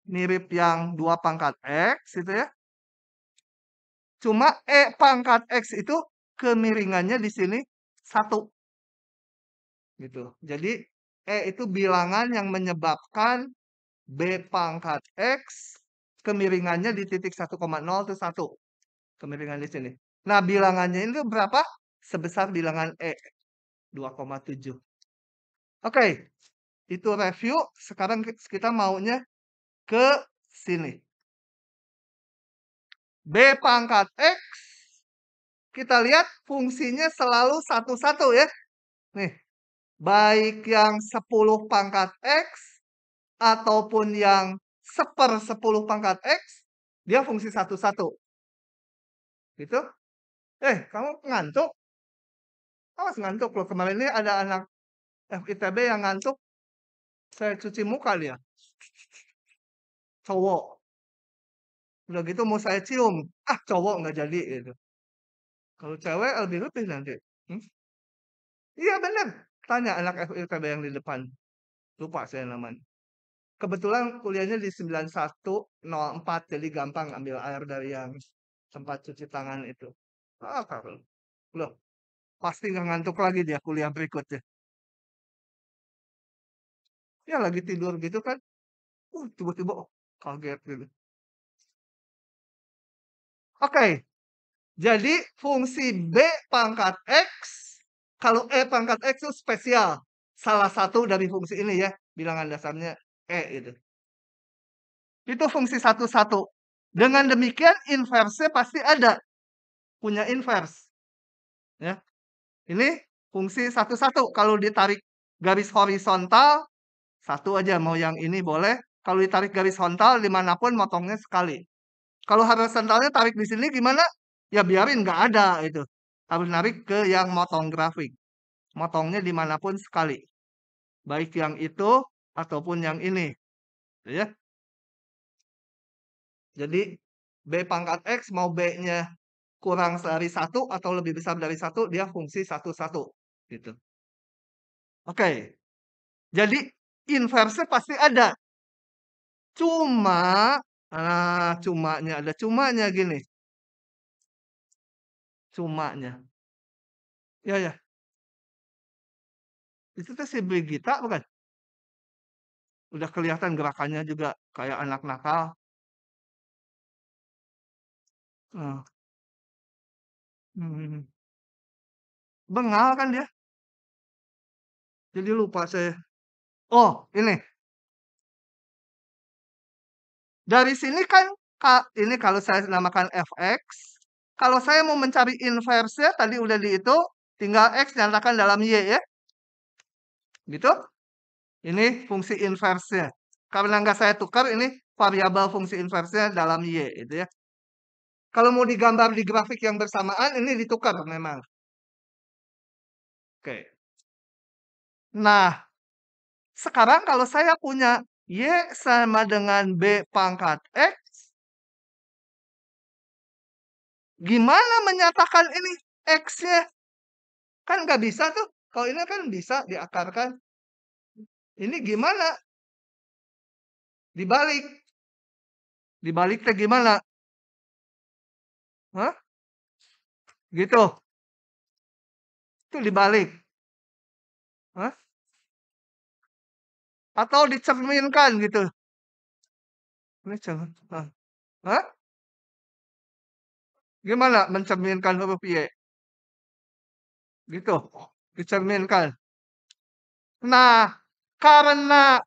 Mirip yang 2 pangkat X itu ya. Cuma pangkat X itu kemiringannya di sini 1. Gitu. Jadi itu bilangan yang menyebabkan B pangkat X kemiringannya di titik 1,0 itu 1. Kemiringan di sini. Nah, bilangannya itu berapa? Sebesar bilangan 2,7. Oke. Itu review. Sekarang kita maunya ke sini. B pangkat X. Kita lihat fungsinya selalu 1-1 ya. Nih. Baik yang 10 pangkat X ataupun yang 1/10 pangkat X, dia fungsi 1-1. Gitu. Kamu ngantuk? Awas ngantuk loh. Kemarin ini ada anak FITB yang ngantuk. Saya cuci muka dia. Cowok. Udah gitu mau saya cium. Cowok nggak jadi gitu. Kalau cewek lebih nanti. Iya bener. Tanya anak FITB yang di depan. Lupa saya namanya. Kebetulan kuliahnya di 9104, jadi gampang ambil air dari yang tempat cuci tangan itu. Loh, pasti nggak ngantuk lagi dia kuliah berikutnya. Ya lagi tidur gitu kan, tiba-tiba kaget gitu. Oke, jadi fungsi B pangkat X, kalau E pangkat X itu spesial. salah satu dari fungsi ini ya, bilangan dasarnya E gitu. Itu fungsi satu-satu. Dengan demikian inverse pasti ada, punya inverse, ya. Ini fungsi satu-satu, kalau ditarik garis horizontal, satu aja, mau yang ini boleh, kalau ditarik garis horizontal dimanapun motongnya sekali. Kalau horizontalnya tarik di sini gimana? Ya biarin nggak ada itu. Harus narik ke yang motong grafik. Motongnya dimanapun sekali. Baik yang itu ataupun yang ini. Ya. Jadi B pangkat X mau B-nya kurang dari 1 atau lebih besar dari 1, dia fungsi satu-satu. Gitu. Oke. Jadi inverse pasti ada. Cuma, cumanya ada cumanya gini. Cumanya. Ya ya. Itu tuh si Brigita bukan? Udah kelihatan gerakannya juga kayak anak nakal. Heeh. Mhm. Bengal kan dia. Jadi lupa saya. Oh, ini. Dari sini kan ini kalau saya namakan fx, kalau saya mau mencari inverse tadi udah dihitung, tinggal x nyatakan dalam y ya. Gitu? Ini fungsi inverse-nya. Karena nggak saya tukar, ini variabel fungsi inverse-nya dalam y itu ya. Kalau mau digambar di grafik yang bersamaan, ini ditukar memang. Oke. Nah, sekarang kalau saya punya Y sama dengan B pangkat X, gimana menyatakan ini X-nya? Kan nggak bisa tuh. Kalau ini kan bisa diakarkan. Ini gimana? Dibalik. Dibaliknya gimana? Hah? Gitu. Itu dibalik. Hah? Atau dicerminkan gitu. Ini jangan. Hah? Gimana mencerminkan huruf Y? Gitu. Dicerminkan. Nah, karena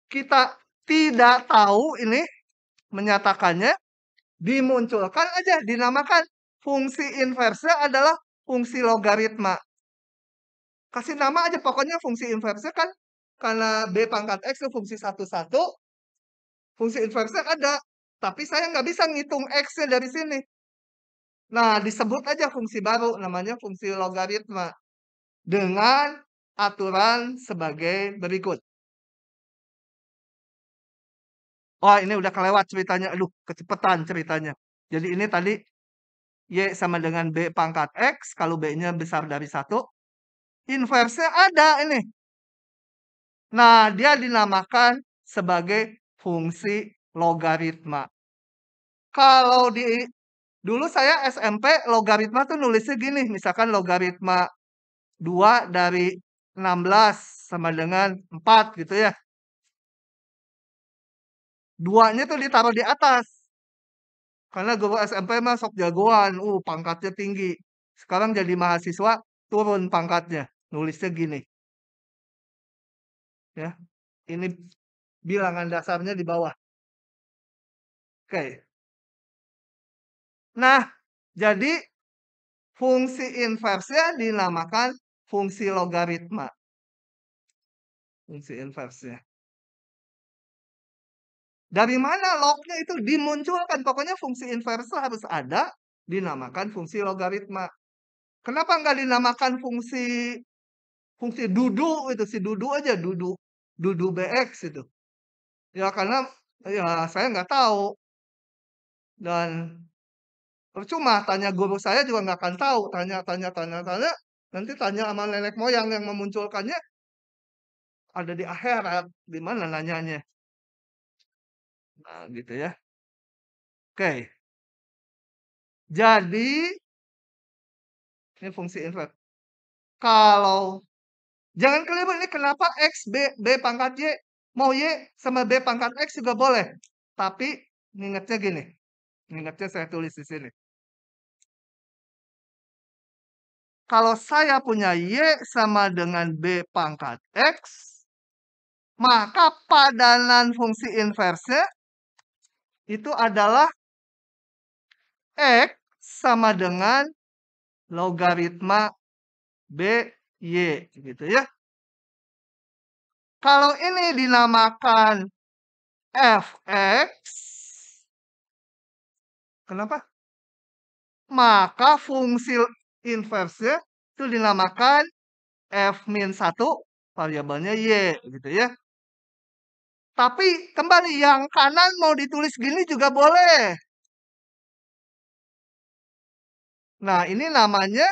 kita tidak tahu ini menyatakannya, dimunculkan aja, dinamakan fungsi inverse adalah fungsi logaritma. Kasih nama aja pokoknya fungsi inverse kan karena B pangkat X itu fungsi satu-satu, fungsi inverse ada. Tapi saya nggak bisa ngitung X-nya dari sini. Nah, disebut aja fungsi baru, namanya fungsi logaritma. Dengan aturan sebagai berikut. Oh, ini udah kelewat ceritanya. Aduh, kecepatan ceritanya. Jadi ini tadi Y sama dengan B pangkat X, kalau B-nya besar dari 1, inverse ada ini. Nah, dia dinamakan sebagai fungsi logaritma. Kalau dulu saya SMP logaritma tuh nulisnya gini, misalkan logaritma 2 dari 16 sama dengan 4 gitu ya. 2-nya tuh ditaruh di atas. Karena guru SMP mah sok jagoan, pangkatnya tinggi. Sekarang jadi mahasiswa, turun pangkatnya. Nulisnya gini. Ya. Ini bilangan dasarnya di bawah. Oke. Nah, jadi fungsi inverse dinamakan fungsi logaritma. Fungsi inverse. Dari mana lognya itu dimunculkan? Pokoknya fungsi inverse harus ada, dinamakan fungsi logaritma. Kenapa nggak dinamakan fungsi dudu itu, si dudu aja, dudu bx itu. Ya karena ya saya nggak tahu dan percuma tanya guru saya juga nggak akan tahu, tanya, nanti tanya sama nenek moyang yang memunculkannya ada di akhirat, di mana nanyanya. Nah, gitu ya. Oke. Jadi ini fungsi invert. Kalau jangan keliru ini kenapa X, B pangkat Y, mau Y sama B pangkat X juga boleh. Tapi ingatnya gini. Ingatnya saya tulis di sini. kalau saya punya Y sama dengan B pangkat X, maka padanan fungsi inversnya itu adalah X sama dengan logaritma BY, gitu ya. Kalau ini dinamakan fx, kenapa? Maka fungsi inversnya itu dinamakan f-1, variabelnya y, gitu ya. Tapi kembali yang kanan mau ditulis gini juga boleh. Nah, ini namanya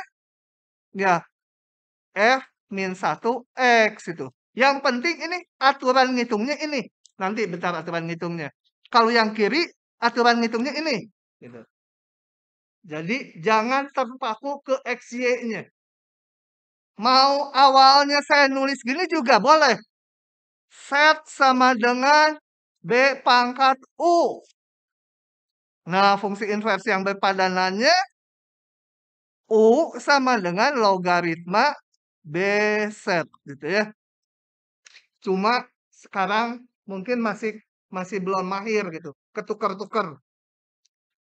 ya f-1x itu. Yang penting ini aturan ngitungnya ini. Nanti bentar aturan ngitungnya. Kalau yang kiri aturan ngitungnya ini. Gitu. Jadi jangan terpaku ke XY-nya. Mau awalnya saya nulis gini juga boleh. Z sama dengan B pangkat U. Nah, fungsi inversi yang berpadanannya U sama dengan logaritma BZ gitu ya. Cuma sekarang mungkin masih belum mahir gitu. Ketukar-tukar.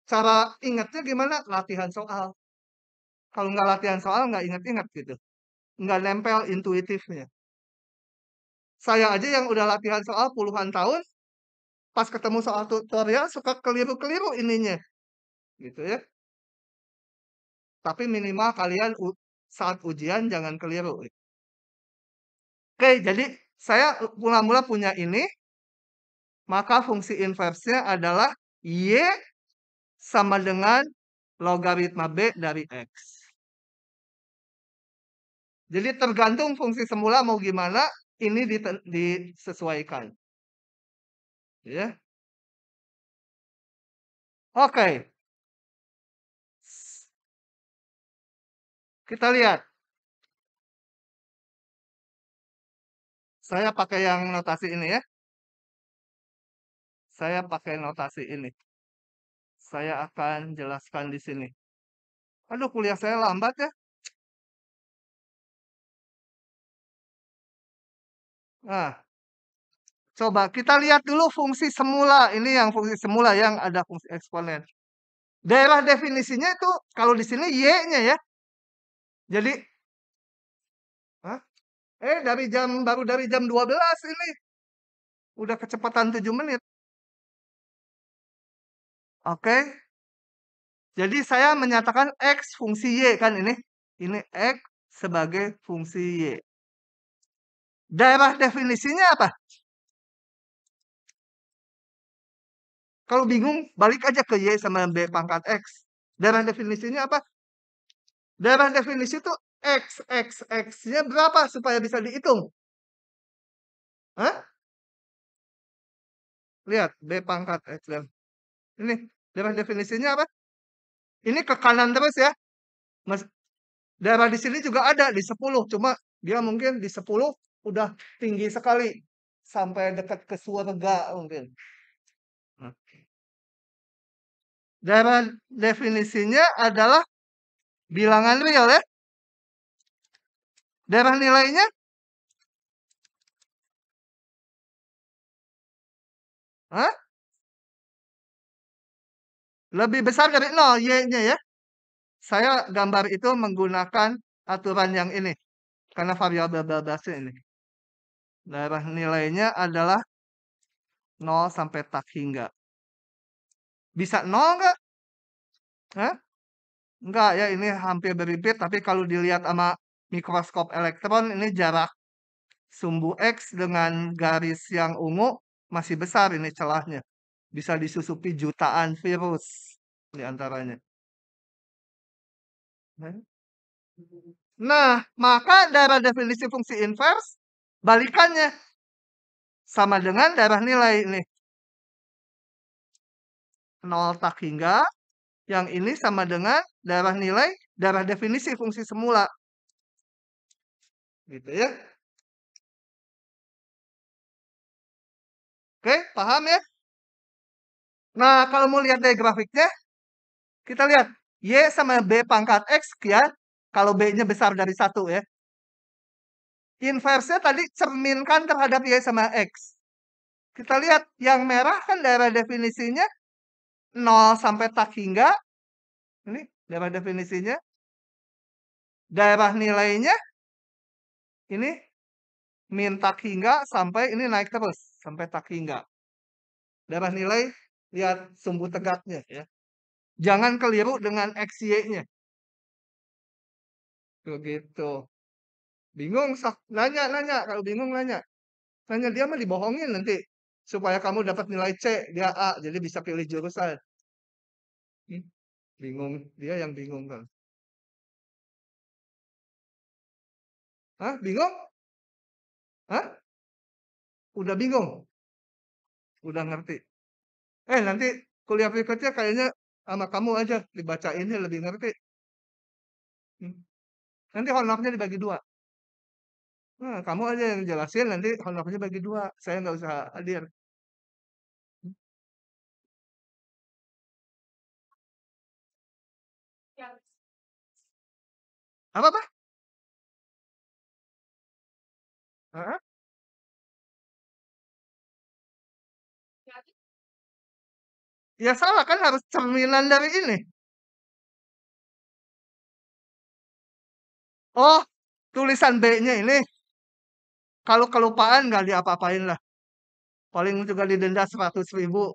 Cara ingatnya gimana? Latihan soal. Kalau nggak latihan soal nggak ingat-ingat gitu. Nggak nempel intuitifnya. Saya aja yang udah latihan soal puluhan tahun, pas ketemu soal tutorial suka keliru-keliru ininya. Gitu ya. Tapi minimal kalian saat ujian jangan keliru. Oke, jadi saya mula-mula punya ini, maka fungsi inversnya adalah Y sama dengan logaritma B dari X. Jadi tergantung fungsi semula mau gimana, ini disesuaikan. Ya. Oke. Kita lihat. Saya pakai yang notasi ini ya. Saya pakai notasi ini. Saya akan jelaskan di sini. Aduh, kuliah saya lambat ya. Nah, coba kita lihat dulu fungsi semula. Ini yang fungsi semula yang ada fungsi eksponen. Daerah definisinya itu kalau di sini Y-nya ya. Jadi, baru dari jam 12 ini. Udah kecepatan 7 menit. Oke. Jadi saya menyatakan X fungsi Y kan ini. Ini X sebagai fungsi Y. Daerah definisinya apa? Kalau bingung, balik aja ke Y sama B pangkat X. Daerah definisinya apa? Daerah definisi itu X-nya berapa supaya bisa dihitung? Hah? Lihat, B pangkat X. Ini, daerah definisinya apa? Ini ke kanan terus ya. Daerah di sini juga ada, di 10. Cuma dia mungkin di 10 udah tinggi sekali. Sampai dekat ke surga mungkin. Daerah definisinya adalah bilangan real ya. Daerah nilainya hah? Lebih besar dari 0 Y-nya ya. Saya gambar itu menggunakan aturan yang ini. Karena variabel bebasnya ini. Daerah nilainya adalah 0 sampai tak hingga. Bisa 0 enggak? Hah? Enggak ya, ini hampir berimpit. Tapi kalau dilihat sama mikroskop elektron, ini jarak sumbu X dengan garis yang ungu masih besar ini celahnya. Bisa disusupi jutaan virus di antaranya. Nah, maka daerah definisi fungsi invers balikannya sama dengan daerah nilai ini. 0 tak hingga, yang ini sama dengan daerah nilai, daerah definisi fungsi semula. Gitu ya. Oke, paham ya? Nah, kalau mau lihat dari grafiknya, kita lihat Y sama B pangkat X sekian, Kalau B-nya besar dari 1 ya. Inverse-nya tadi cerminkan terhadap Y sama X. Kita lihat yang merah kan daerah definisinya 0 sampai tak hingga. Ini daerah definisinya. Daerah nilainya ini min tak hingga sampai ini naik terus sampai tak hingga. Daerah nilai lihat sumbu tegaknya ya. Jangan keliru dengan XY-nya. Begitu. Bingung, nanya, kalau bingung nanya. Nanya dia mah dibohongin nanti. Supaya kamu dapat nilai C, dia A, jadi bisa pilih jurusan. Bingung, dia yang bingung kan. Hah, bingung? Hah? Udah bingung? Udah ngerti? Nanti kuliah berikutnya kayaknya sama kamu aja dibacainnya lebih ngerti. Nanti honornya dibagi 2. Nah, kamu aja yang jelasin, nanti honornya bagi 2. Saya nggak usah hadir. Apa? Heeh. Ya salah kan harus cerminan dari ini. Oh, tulisan B-nya ini. Kalau kelupaan nggak diapa-apain lah. Paling juga didenda 100.000.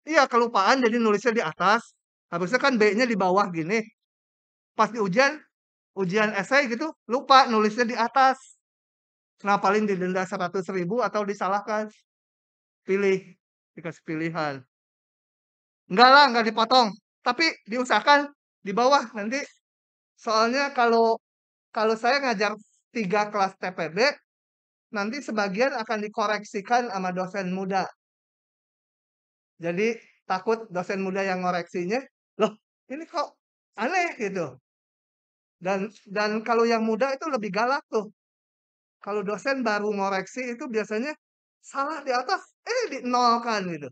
Iya, kelupaan jadi nulisnya di atas. Harusnya kan B-nya di bawah gini. Pas di ujian esai gitu, lupa nulisnya di atas. Nah, paling didenda 100.000 atau disalahkan. Pilih, dikasih pilihan. Enggak lah, enggak dipotong. Tapi diusahakan di bawah nanti. Soalnya kalau kalau saya ngajar 3 kelas TPB, nanti sebagian akan dikoreksikan sama dosen muda. Jadi takut dosen muda yang ngoreksinya, loh ini kok aneh gitu. Dan kalau yang muda itu lebih galak tuh. Kalau dosen baru ngoreksi itu biasanya salah di atas, dinolkan gitu.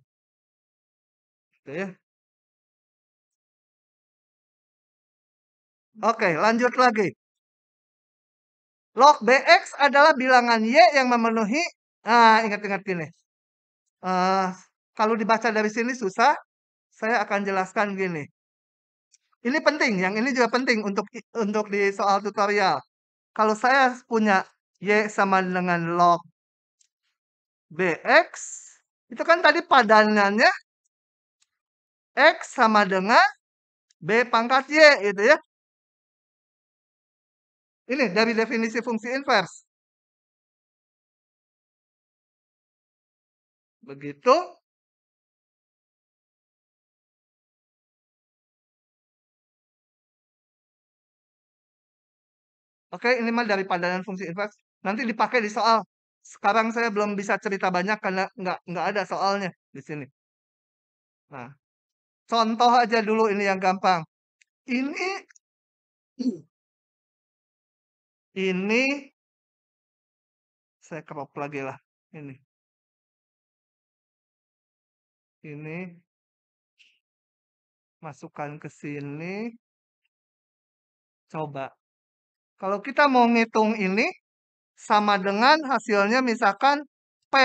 Gitu ya. Oke, lanjut lagi. Log BX adalah bilangan Y yang memenuhi, ingat-ingat gini. Kalau dibaca dari sini susah, saya akan jelaskan gini. Ini penting, yang ini juga penting untuk di soal tutorial. Kalau saya punya Y sama dengan log BX, itu kan tadi padanannya X sama dengan B pangkat Y, gitu ya. Ini dari definisi fungsi inverse. Begitu. Oke, ini mah dari padanan fungsi inverse. Nanti dipakai di soal. Sekarang saya belum bisa cerita banyak karena nggak ada soalnya di sini. Nah, contoh aja dulu ini yang gampang. Ini saya crop lagi lah. Ini masukkan ke sini. Coba. Kalau kita mau ngitung ini sama dengan hasilnya misalkan P.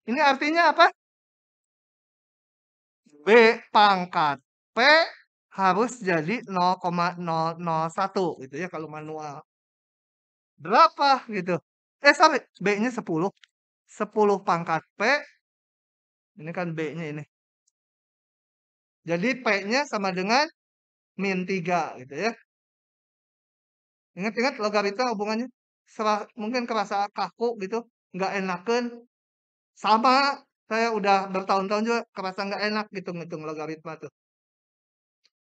Ini artinya apa? B pangkat P harus jadi 0,001 gitu ya kalau manual. Berapa gitu? Sorry, B-nya 10. 10 pangkat P. Ini kan B-nya ini. Jadi P-nya sama dengan min 3 gitu ya. Ingat-ingat logaritma hubungannya. Mungkin kerasa kaku gitu, nggak enakan. Sama, saya udah bertahun-tahun juga kerasa nggak enak gitu ngitung logaritma tuh.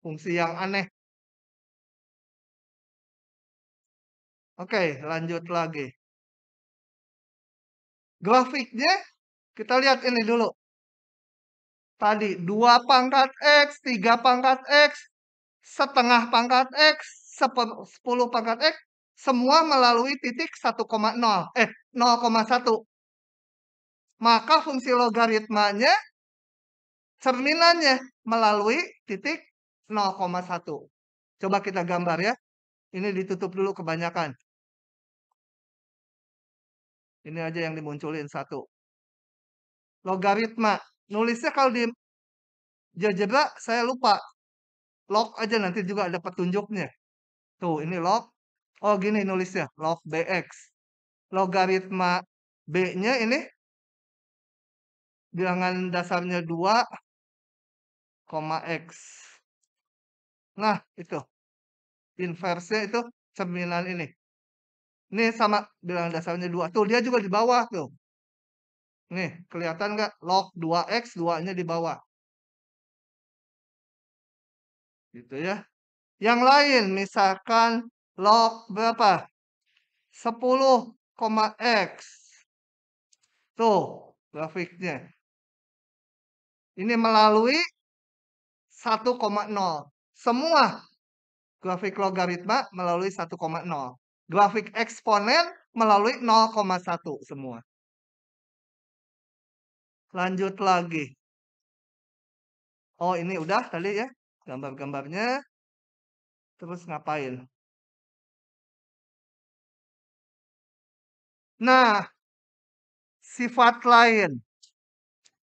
Fungsi yang aneh. Oke, lanjut lagi. Grafiknya, kita lihat ini dulu. Tadi 2 pangkat X, 3 pangkat X, setengah pangkat X, 10 pangkat X, semua melalui titik 1,0, 0,1. Maka fungsi logaritmanya cerminannya melalui titik 0,1. Coba kita gambar ya. Ini ditutup dulu kebanyakan. Ini aja yang dimunculin 1. Logaritma. Nulisnya kalau di GeoGebra saya lupa. Log aja nanti juga ada petunjuknya. Tuh, ini log. Oh, gini nulisnya. Log BX. Logaritma B-nya ini bilangan dasarnya 2, X. Nah, itu. Inversnya itu cerminan ini. Ini sama bilangan dasarnya 2. Tuh, dia juga di bawah tuh. Nih, kelihatan nggak? Log 2X, 2-nya di bawah. Gitu ya. Yang lain, misalkan log berapa? 10, X. Tuh, grafiknya. Ini melalui 1,0. Semua grafik logaritma melalui 1,0. Grafik eksponen melalui 0,1 semua. Lanjut lagi. Oh, ini udah tadi ya, gambar-gambarnya. Terus ngapain? Nah, sifat lain.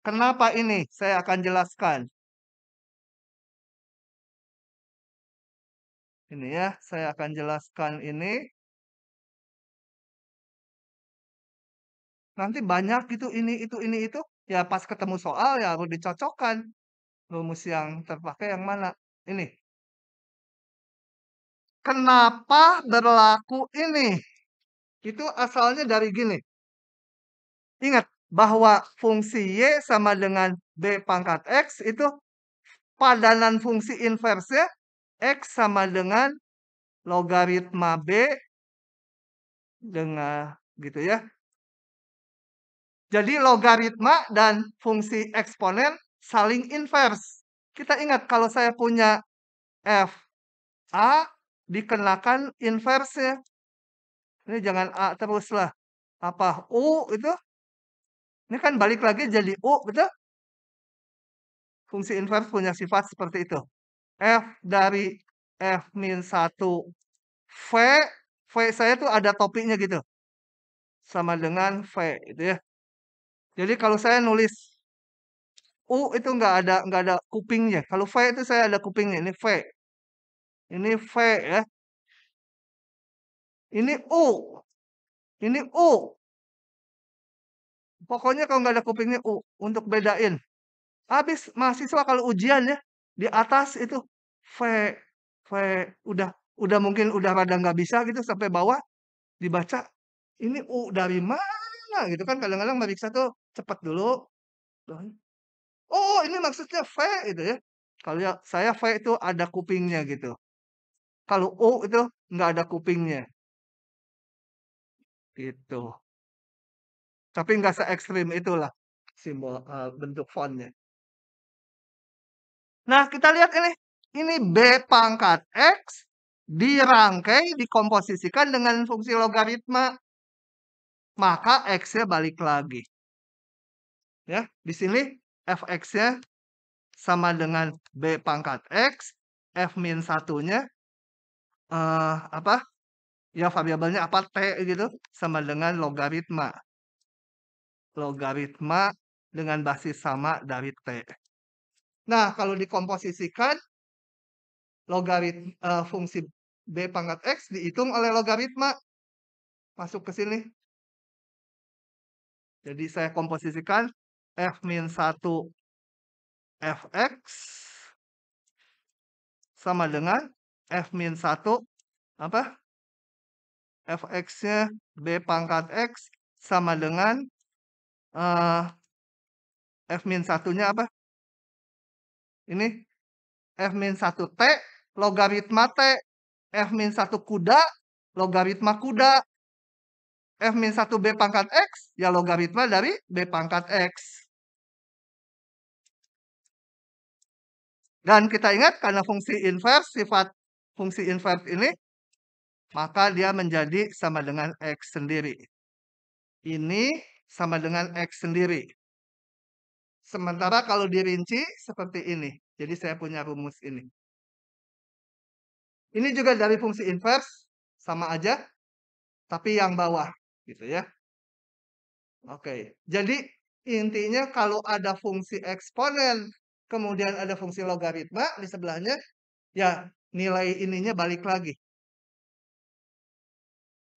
Kenapa ini? Saya akan jelaskan. Ini ya, saya akan jelaskan ini. Nanti banyak gitu, ini, itu. Ya pas ketemu soal ya harus dicocokkan. Rumus yang terpakai yang mana? Ini. Kenapa berlaku ini? Itu asalnya dari gini. Ingat bahwa fungsi Y sama dengan B pangkat X itu padanan fungsi inversnya X sama dengan logaritma B dengan gitu ya. Jadi logaritma dan fungsi eksponen saling invers. Kita ingat kalau saya punya f a dikenakan inversnya. Ini jangan a terus lah. Apa u itu? Ini kan balik lagi jadi u, betul? Fungsi invers punya sifat seperti itu. F dari f min 1 v, v saya tuh ada topinya gitu. Sama dengan v gitu ya. Jadi kalau saya nulis U itu nggak ada kupingnya. Kalau V itu saya ada kupingnya. Ini V. Ini V ya. Ini U. Ini U. Pokoknya kalau nggak ada kupingnya U untuk bedain. Habis mahasiswa kalau ujian ya di atas itu V, V udah mungkin udah rada nggak bisa gitu sampai bawah dibaca ini U dari mana gitu kan kadang-kadang meriksa tuh cepat dulu. Oh ini maksudnya V itu ya. Kalau ya, saya V itu ada kupingnya gitu. Kalau U itu nggak ada kupingnya. Gitu. Tapi nggak se-ekstrim itulah simbol bentuk fontnya. Nah, kita lihat ini. Ini B pangkat X dirangkai, dikomposisikan dengan fungsi logaritma. Maka X-nya balik lagi. Ya, di sini fx-nya sama dengan B pangkat X, F min 1-nya apa? Ya variabelnya apa T gitu sama dengan logaritma. Logaritma dengan basis sama dari T. Nah, kalau dikomposisikan fungsi B pangkat X dihitung oleh logaritma. Masuk ke sini. Jadi saya komposisikan F min 1 Fx sama dengan F min 1 apa? Fx-nya B pangkat X sama dengan F min 1-nya apa? Ini F min 1 T logaritma T. F min 1 kuda logaritma kuda. F min 1 B pangkat X ya logaritma dari B pangkat X. Dan kita ingat karena fungsi invers, sifat fungsi invers ini, maka dia menjadi sama dengan X sendiri. Ini sama dengan X sendiri. Sementara kalau dirinci seperti ini. Jadi saya punya rumus ini. Ini juga dari fungsi inverse, sama aja, tapi yang bawah, gitu ya. Oke, jadi intinya kalau ada fungsi eksponen, kemudian ada fungsi logaritma di sebelahnya, ya nilai ininya balik lagi.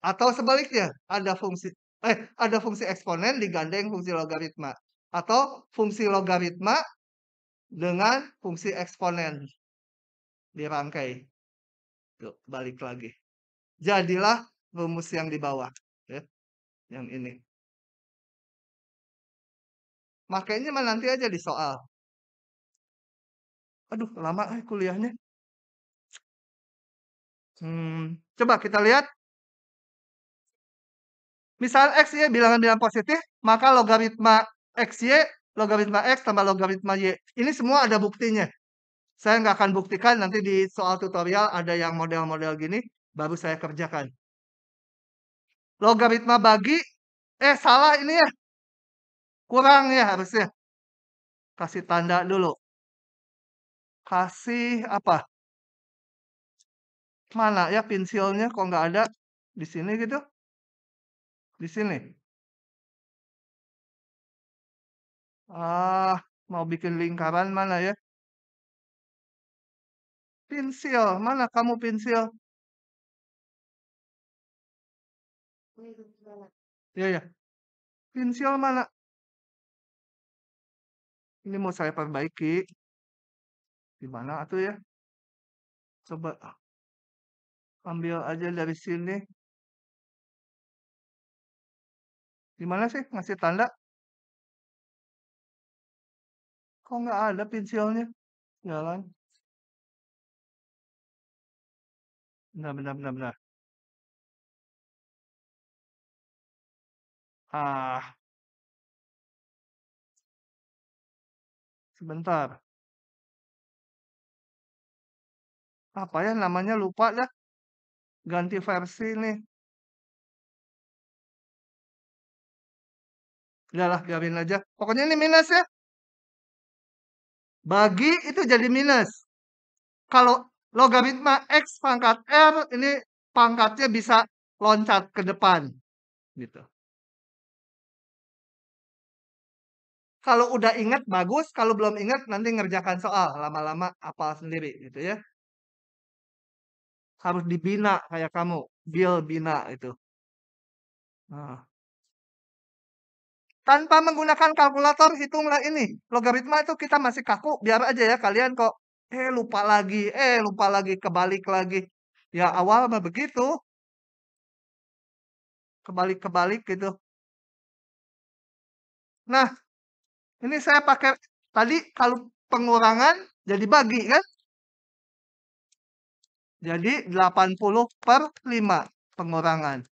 Atau sebaliknya, ada fungsi eksponen digandeng fungsi logaritma. Atau fungsi logaritma dengan fungsi eksponen dirangkai. Tuh, balik lagi. Jadilah rumus yang di bawah. Ya, yang ini. Makanya mah nanti aja di soal. Aduh, lama kuliahnya. Coba kita lihat. Misal X, Y bilangan-bilangan positif, maka logaritma X, Y, logaritma X tambah logaritma Y. Ini semua ada buktinya. Saya nggak akan buktikan, nanti di soal tutorial ada yang model-model gini, baru saya kerjakan. Logaritma bagi, salah ini ya. Kurang ya harusnya. Kasih tanda dulu. Kasih apa? Mana ya pensilnya kok nggak ada? Di sini gitu? Di sini. Mau bikin lingkaran mana ya? Pensil, mana kamu pensil? Iya ya. Pensil mana? Ini mau saya perbaiki. Di mana tuh ya? Coba ambil aja dari sini. Di mana sih ngasih tanda? Kok nggak ada pensilnya? Jalan. Benar, benar, benar, benar. Ah, sebentar. Apa ya namanya lupa dah. Ganti versi nih. Udahlah, biarin aja. Pokoknya ini minus ya. Bagi itu jadi minus. Kalau logaritma X pangkat R, ini pangkatnya bisa loncat ke depan. Gitu. Kalau udah ingat bagus, kalau belum ingat nanti ngerjakan soal. Lama-lama hafal sendiri gitu ya. Harus dibina kayak kamu. Bill bina itu. Nah. Tanpa menggunakan kalkulator, hitunglah ini. Logaritma itu kita masih kaku, biar aja ya kalian kok. Lupa lagi, kebalik lagi. Ya awal mah begitu. Kebalik-kebalik gitu. Nah, ini saya pakai, tadi kalau pengurangan jadi bagi kan? Jadi 80/5 pengurangan.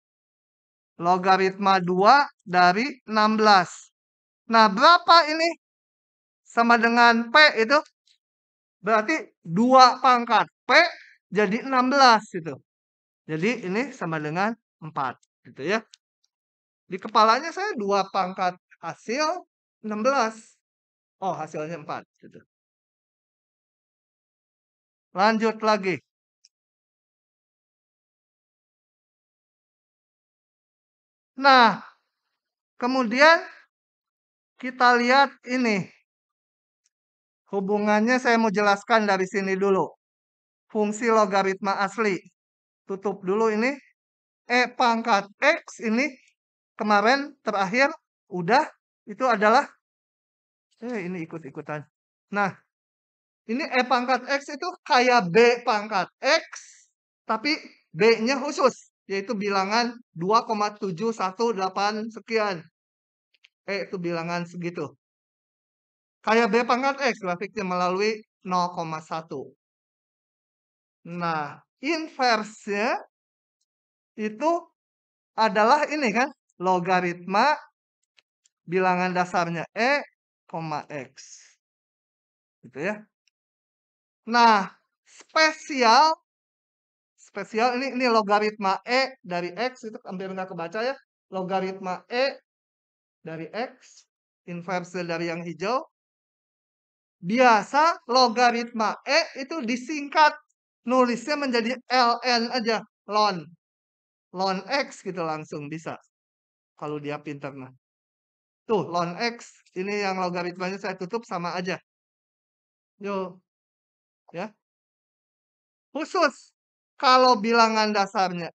Logaritma 2 dari 16. Nah, berapa ini? Sama dengan P itu. Berarti 2 pangkat P jadi 16 gitu. Jadi ini sama dengan 4 gitu ya. Di kepalanya saya 2 pangkat hasil 16. Oh, hasilnya 4 gitu. Lanjut lagi. Nah, kemudian kita lihat ini. Hubungannya saya mau jelaskan dari sini dulu. Fungsi logaritma asli. Tutup dulu ini. E pangkat X ini kemarin terakhir udah itu adalah ini ikut-ikutan. Nah, ini E pangkat X itu kayak B pangkat X tapi B-nya khusus yaitu bilangan 2,718 sekian. Itu bilangan segitu. Kayak B pangkat X grafiknya melalui 0,1. Nah, inverse-nya itu adalah ini kan, logaritma bilangan dasarnya E, X. Gitu ya. Nah, spesial ini logaritma E dari X itu hampir nggak kebaca ya. Logaritma E dari X, inverse dari yang hijau. Biasa logaritma E itu disingkat nulisnya menjadi ln aja, ln. Ln X gitu langsung bisa, kalau dia pintar mah. Tuh ln X, ini yang logaritmanya saya tutup sama aja. Yo, ya. Khusus kalau bilangan dasarnya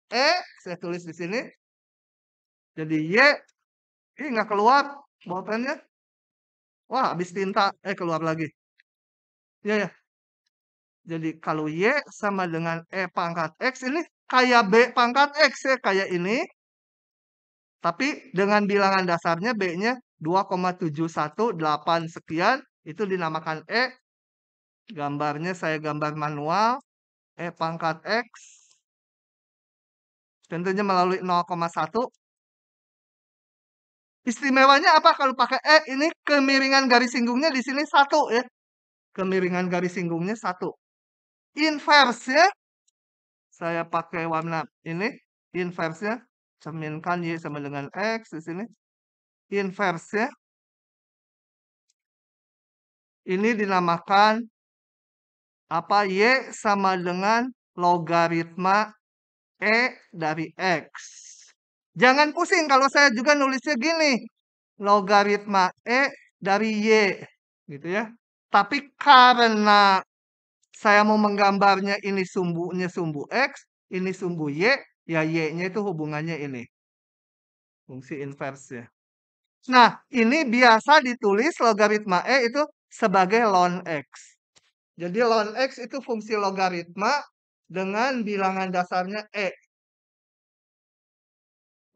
saya tulis di sini, jadi Y, ih nggak keluar bolpennya. Wah, habis tinta, keluar lagi. Ya ya. Jadi kalau Y sama dengan E pangkat X ini kayak B pangkat X ya, kayak ini. Tapi dengan bilangan dasarnya B-nya 2,718 sekian, itu dinamakan E. Gambarnya saya gambar manual, E pangkat X. Tentunya melalui 0,1. Istimewanya apa kalau pakai E? Ini kemiringan garis singgungnya di sini 1 ya. Kemiringan garis singgungnya 1. Inversnya, saya pakai warna ini. Inversnya, cerminkan Y sama dengan X di sini. Inversnya, ini dinamakan apa? Y sama dengan logaritma E dari X. Jangan pusing kalau saya juga nulisnya gini. Logaritma E dari Y. Gitu ya. Tapi karena saya mau menggambarnya ini sumbunya sumbu X, ini sumbu Y, ya Y-nya itu hubungannya ini. Fungsi inversnya. Nah, ini biasa ditulis logaritma E itu sebagai ln X. Jadi ln X itu fungsi logaritma dengan bilangan dasarnya E.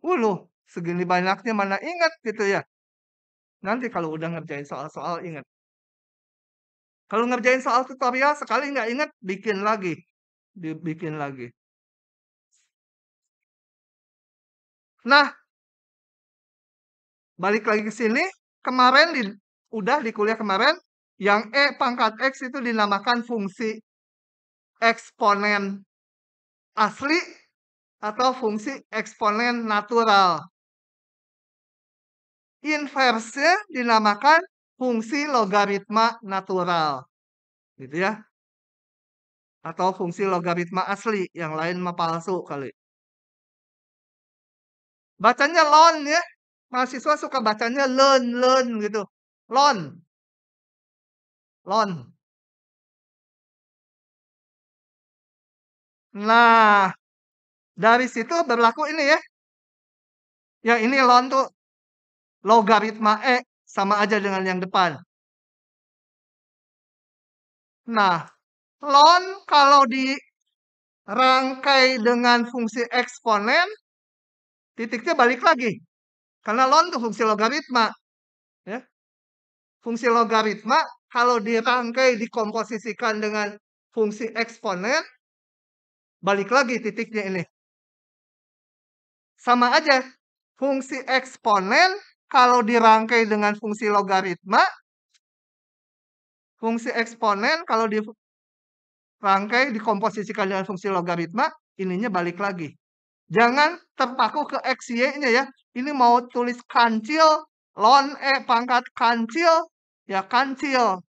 Loh, segini banyaknya mana ingat gitu ya. Nanti kalau udah ngerjain soal-soal ingat. Kalau ngerjain soal tutorial sekali nggak ingat, bikin lagi. Dibikin lagi. Nah, balik lagi ke sini. Kemarin udah di kuliah kemarin, yang E pangkat X itu dinamakan fungsi eksponen asli atau fungsi eksponen natural. Inversnya dinamakan fungsi logaritma natural. Gitu ya. Atau fungsi logaritma asli, yang lain mah palsu kali. Bacanya lon ya. Mahasiswa suka bacanya learn gitu. Lon. Lon. Nah, dari situ berlaku ini ya. Ya ini lon tuh logaritma E sama aja dengan yang depan. Nah, ln kalau dirangkai dengan fungsi eksponen, titiknya balik lagi. Karena ln itu fungsi logaritma. Ya. Fungsi logaritma kalau dirangkai, dikomposisikan dengan fungsi eksponen, balik lagi titiknya ini. Sama aja. Fungsi eksponen kalau dirangkai dengan fungsi logaritma, fungsi eksponen kalau dirangkai, dikomposisikan dengan fungsi logaritma, ininya balik lagi. Jangan terpaku ke X, Y-nya ya. Ini mau tulis kancil, ln E pangkat kancil, ya kancil.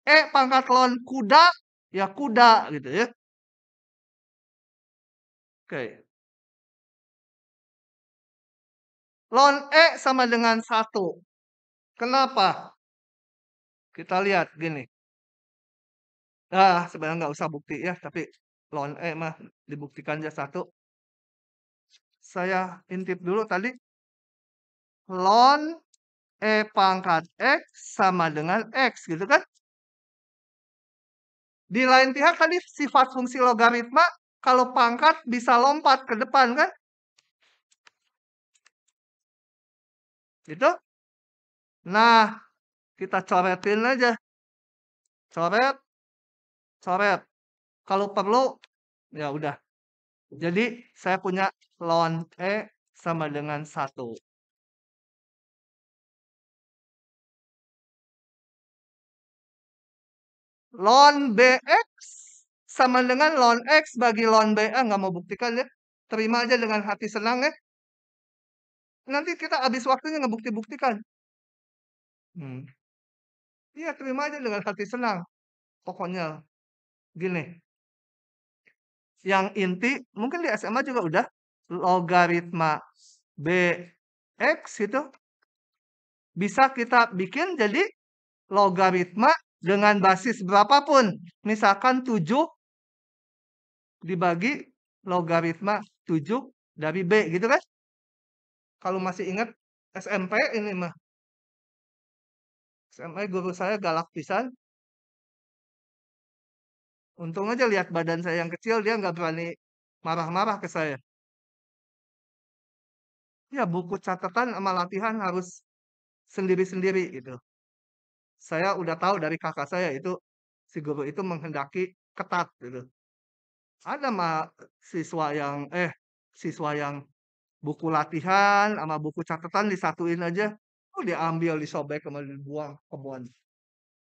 E pangkat ln kuda, ya kuda gitu ya. Oke. Ln E sama dengan 1. Kenapa? Kita lihat gini. Sebenarnya nggak usah bukti ya, tapi ln E mah dibuktikan aja 1. Saya intip dulu tadi. Ln E pangkat X sama dengan X gitu kan. Di lain pihak tadi sifat fungsi logaritma, kalau pangkat bisa lompat ke depan kan. Gitu. Nah, kita coretin aja. Coret, coret. Kalau perlu, ya udah. Jadi, saya punya ln E sama dengan 1. Ln BX sama dengan ln X bagi ln BA. Nggak mau buktikan ya. Terima aja dengan hati senang ya. Nanti kita habis waktunya ngebukti-buktikan. Iya, terima aja dengan hati senang. Pokoknya gini. Yang inti, mungkin di SMA juga udah, logaritma BX itu bisa kita bikin jadi logaritma dengan basis berapapun. Misalkan 7 dibagi logaritma 7 dari B gitu kan? Kalau masih ingat SMP ini mah. SMP guru saya galak pisan. Untung aja lihat badan saya yang kecil, dia nggak berani marah-marah ke saya. Ya buku catatan sama latihan harus sendiri-sendiri gitu. Saya udah tahu dari kakak saya itu, si guru itu menghendaki ketat gitu. Ada mah siswa yang buku latihan sama buku catatan disatuin aja, oh diambil, disobek, kemudian dibuang, kebun.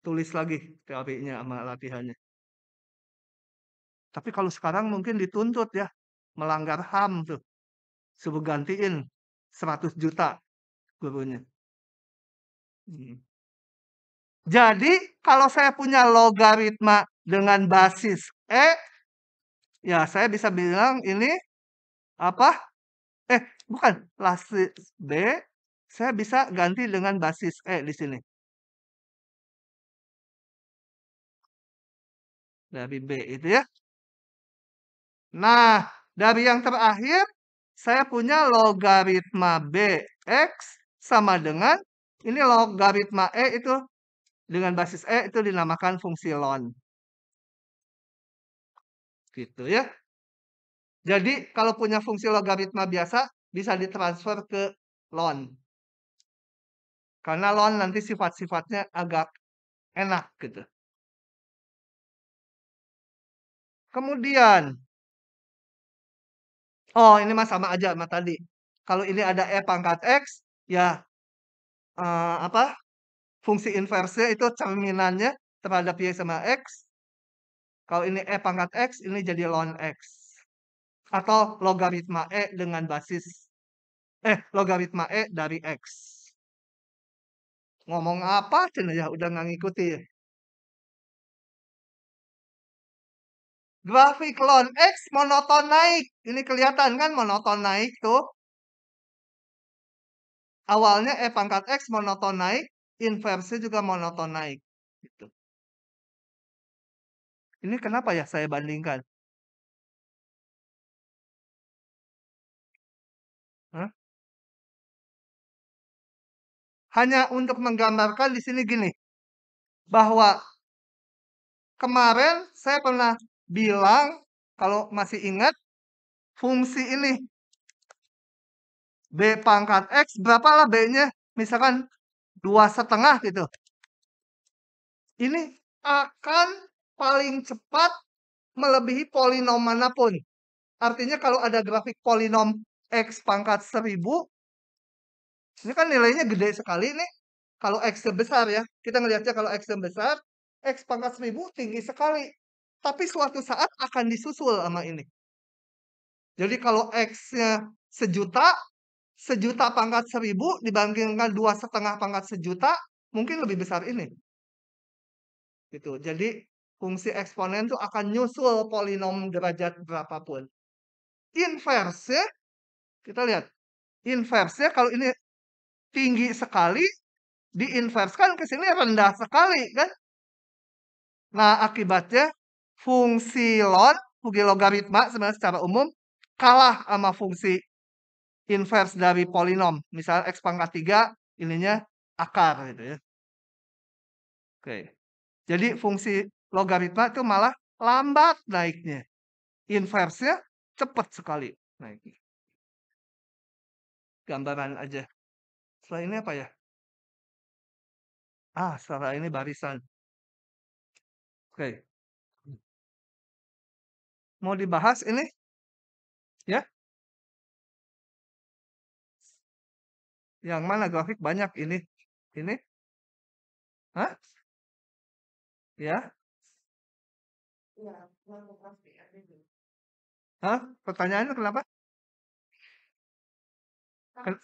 Tulis lagi teorinya sama latihannya. Tapi kalau sekarang mungkin dituntut ya, melanggar HAM tuh. Suruh gantiin 100 juta gurunya. Hmm. Jadi kalau saya punya logaritma dengan basis E, ya saya bisa bilang ini apa? Bukan, basis B, saya bisa ganti dengan basis E di sini. Dari B itu ya. Nah, dari yang terakhir, saya punya logaritma BX sama dengan, ini logaritma E itu, dengan basis E itu dinamakan fungsi ln. Gitu ya. Jadi kalau punya fungsi logaritma biasa, bisa ditransfer ke ln. Karena ln nanti sifat-sifatnya agak enak gitu. Kemudian, oh ini mah sama aja sama tadi. Kalau ini ada E pangkat X, ya apa? Fungsi inversnya itu cerminannya terhadap Y sama X. Kalau ini E pangkat X, ini jadi ln X. Atau logaritma E dengan basis, logaritma E dari X. Ngomong apa cenah ya, udah nggak ngikuti ya. Grafik ln X monoton naik. Ini kelihatan kan monoton naik tuh. Awalnya E pangkat X monoton naik, inversi juga monoton naik. Gitu. Ini kenapa ya saya bandingkan? Hah? Hanya untuk menggambarkan di sini gini, bahwa kemarin saya pernah bilang, kalau masih ingat, fungsi ini B pangkat X, berapalah B-nya? Misalkan 2,5 gitu. Ini akan paling cepat melebihi polinom manapun. Artinya kalau ada grafik polinom X pangkat 1000, ini kan nilainya gede sekali nih. Kalau X besar ya, kita ngelihatnya kalau X besar, X pangkat 1000 tinggi sekali. Tapi suatu saat akan disusul sama ini. Jadi kalau X-nya 1.000.000, 1.000.000 pangkat 1000 dibandingkan 2,5 pangkat 1.000.000, mungkin lebih besar ini. Gitu. Jadi fungsi eksponen itu akan nyusul polinom derajat berapapun. Inversnya, kita lihat. Inversnya kalau ini tinggi sekali, diinverskan ke sini rendah sekali kan. Nah, akibatnya fungsi ln, fungsi logaritma sebenarnya secara umum kalah sama fungsi inverse dari polinom. Misalnya X pangkat 3, ininya akar gitu ya. Oke. Jadi fungsi logaritma itu malah lambat naiknya. Inverse-nya cepat sekali naiknya. Gambaran aja. Setelah ini apa ya? Setelah ini barisan. Oke. Mau dibahas ini? Ya? Yang mana grafik banyak ini? Ini? Hah? Ya? Hah? Pertanyaannya kenapa? Ken-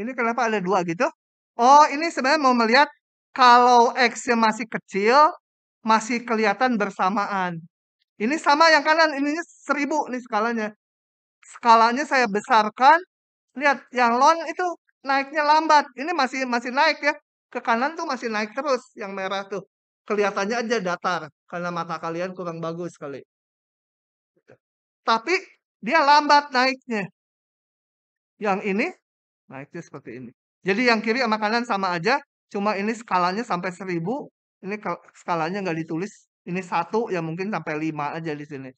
Ini kenapa ada dua gitu? Oh, ini sebenarnya mau melihat Kalau X-nya masih kecil, masih kelihatan bersamaan. Ini sama yang kanan, ininya 1000 nih skalanya. Skalanya saya besarkan, lihat yang lon itu naiknya lambat. Ini masih masih naik ya. Ke kanan tuh masih naik terus yang merah tuh. Kelihatannya aja datar karena mata kalian kurang bagus kali. Tapi dia lambat naiknya. Yang ini naiknya seperti ini. Jadi yang kiri sama kanan sama aja, cuma ini skalanya sampai 1000, ini skalanya nggak ditulis. Ini 1 ya mungkin sampai 5 aja di sini.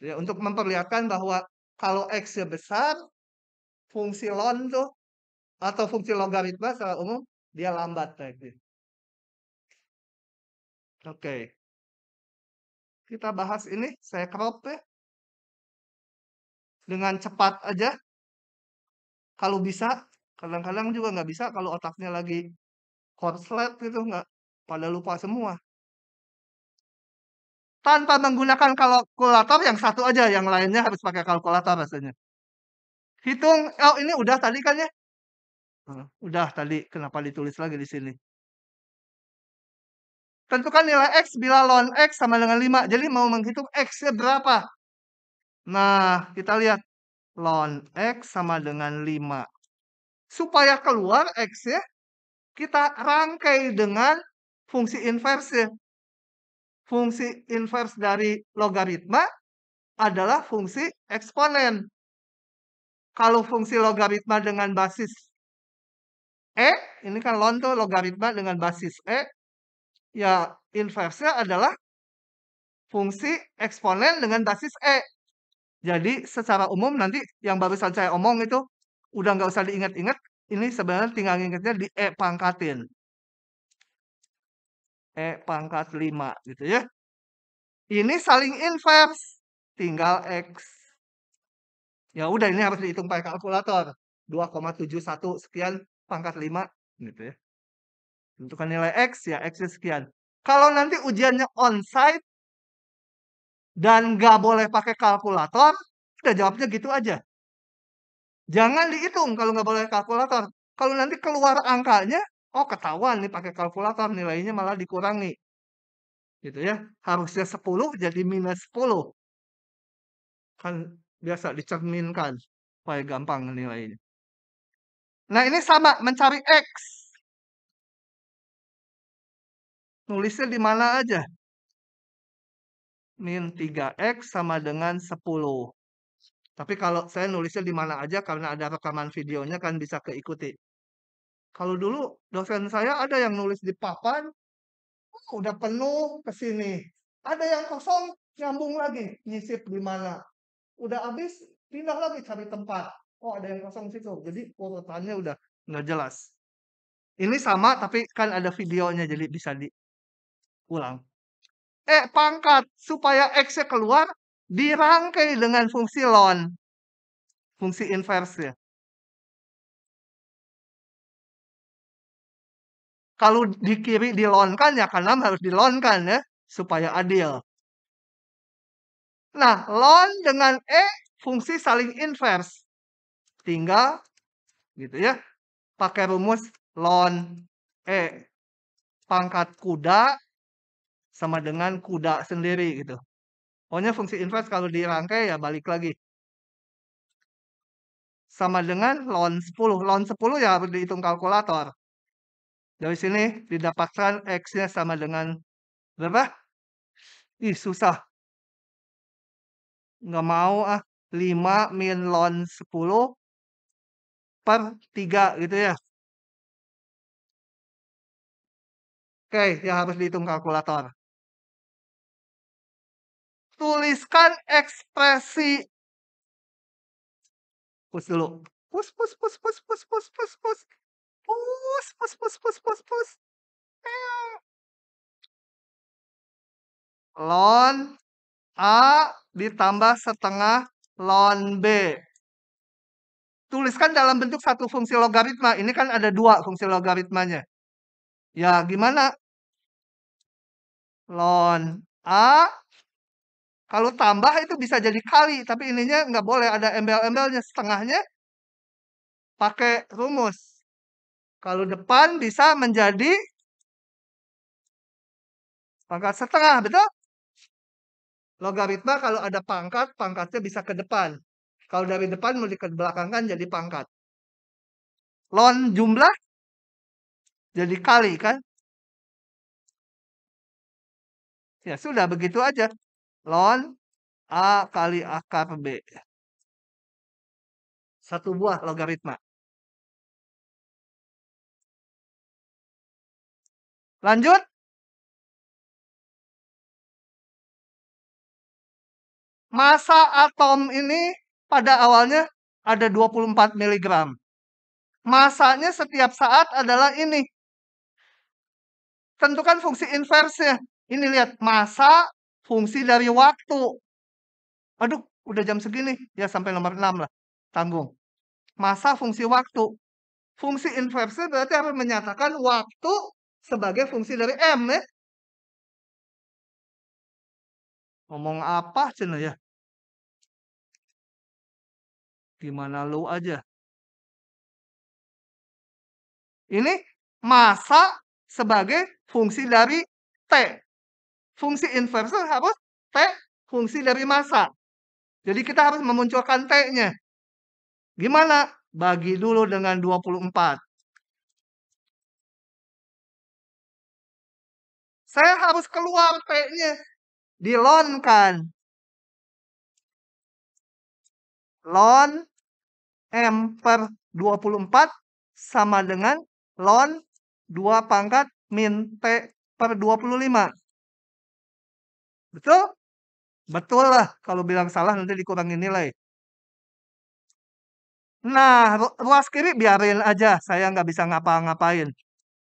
Ya, untuk memperlihatkan bahwa kalau X-nya besar, fungsi ln tuh atau fungsi logaritma secara umum dia lambat naiknya. Oke. Kita bahas ini, saya crop ya. Dengan cepat aja. Kalau bisa, kadang-kadang juga nggak bisa kalau otaknya lagi korslet gitu, nggak pada lupa semua. Tanpa menggunakan kalkulator yang satu aja, yang lainnya harus pakai kalkulator rasanya. Hitung, oh ini udah tadi kan ya? Udah tadi, kenapa ditulis lagi di sini? Tentukan nilai X bila ln X sama dengan 5. Jadi mau menghitung X-nya berapa? Nah, kita lihat. Ln X sama dengan 5. Supaya keluar X-nya, kita rangkai dengan fungsi inverse. Fungsi inverse dari logaritma adalah fungsi eksponen. Kalau fungsi logaritma dengan basis E, ini kan ln tuh logaritma dengan basis E, ya inverse-nya adalah fungsi eksponen dengan basis E. Jadi secara umum nanti yang barusan saya omong itu udah nggak usah diingat-ingat. Ini sebenarnya tinggal ingatnya di E pangkatin. E pangkat 5 gitu ya. Ini saling inverse. Tinggal X. Ya udah ini harus dihitung pakai kalkulator. 2,71 sekian pangkat 5 gitu ya. Tentukan nilai X ya X sekian. Kalau nanti ujiannya onsite dan nggak boleh pakai kalkulator, udah jawabnya gitu aja. Jangan dihitung kalau nggak boleh kalkulator. Kalau nanti keluar angkanya, oh ketahuan nih pakai kalkulator nilainya malah dikurangi. Gitu ya. Harusnya 10 jadi minus 10. Kan biasa dicerminkan supaya gampang nilainya. Nah, ini sama mencari X. Nulisnya di mana aja? Min 3X sama dengan 10. Tapi kalau saya nulisnya di mana aja karena ada rekaman videonya kan bisa keikuti. Kalau dulu dosen saya ada yang nulis di papan, udah penuh ke sini. Ada yang kosong, nyambung lagi, nyisip di mana. Udah habis, pindah lagi cari tempat. Oh, ada yang kosong situ. Jadi urutannya udah nggak jelas. Ini sama, tapi kan ada videonya, jadi bisa diulang. Pangkat, supaya X-nya keluar, dirangkai dengan fungsi ln. Fungsi inverse ya. Kalau di kiri dilonkan, ya kanan harus dilonkan ya, supaya adil. Nah, ln dengan E fungsi saling inverse. Tinggal gitu ya. Pakai rumus ln E pangkat kuda sama dengan kuda sendiri gitu. Pokoknya fungsi inverse kalau dirangkai ya balik lagi. Sama dengan ln 10. Ln 10 ya harus dihitung kalkulator. Dari sini didapatkan X-nya sama dengan berapa? Ih, susah. Nggak mau ah. 5 min ln 10 per 3 gitu ya. Oke, ya harus dihitung kalkulator. Tuliskan ekspresi. Pus dulu. Pus, pus, pus, pus, pus, pus, pus, pus. Pus, pus, pus, pus, pus, pus. Ln A ditambah setengah ln B. Tuliskan dalam bentuk satu fungsi logaritma. Ini kan ada 2 fungsi logaritmanya. Ya, gimana? Ln A, kalau tambah itu bisa jadi kali, tapi ininya nggak boleh, ada embel-embelnya. Setengahnya pakai rumus. Kalau depan bisa menjadi pangkat setengah, betul? Logaritma kalau ada pangkat, pangkatnya bisa ke depan. Kalau dari depan mau dikebelakangkan jadi pangkat. Ln jumlah jadi kali kan? Ya sudah, begitu aja. Ln A kali akar B. Satu buah logaritma. Lanjut. Massa atom ini pada awalnya ada 24 mg. Massanya setiap saat adalah ini. Tentukan fungsi inversnya. Ini lihat, massa fungsi dari waktu. Aduh, udah jam segini. Ya sampai nomor 6 lah. Tanggung. Massa fungsi waktu. Fungsi inversnya berarti harus menyatakan waktu sebagai fungsi dari M ya. Ngomong apa cina ya? Gimana lu aja. Ini massa sebagai fungsi dari T. Fungsi inverse harus T fungsi dari massa. Jadi kita harus memunculkan T-nya. Gimana? Bagi dulu dengan 24. Saya harus keluar T-nya. Dilonkan. Ln M per 24 sama dengan ln 2 pangkat min T per 25. Betul? Betul lah. Kalau bilang salah nanti dikurangin nilai. Nah, ruas kiri biarin aja. Saya nggak bisa ngapa-ngapain.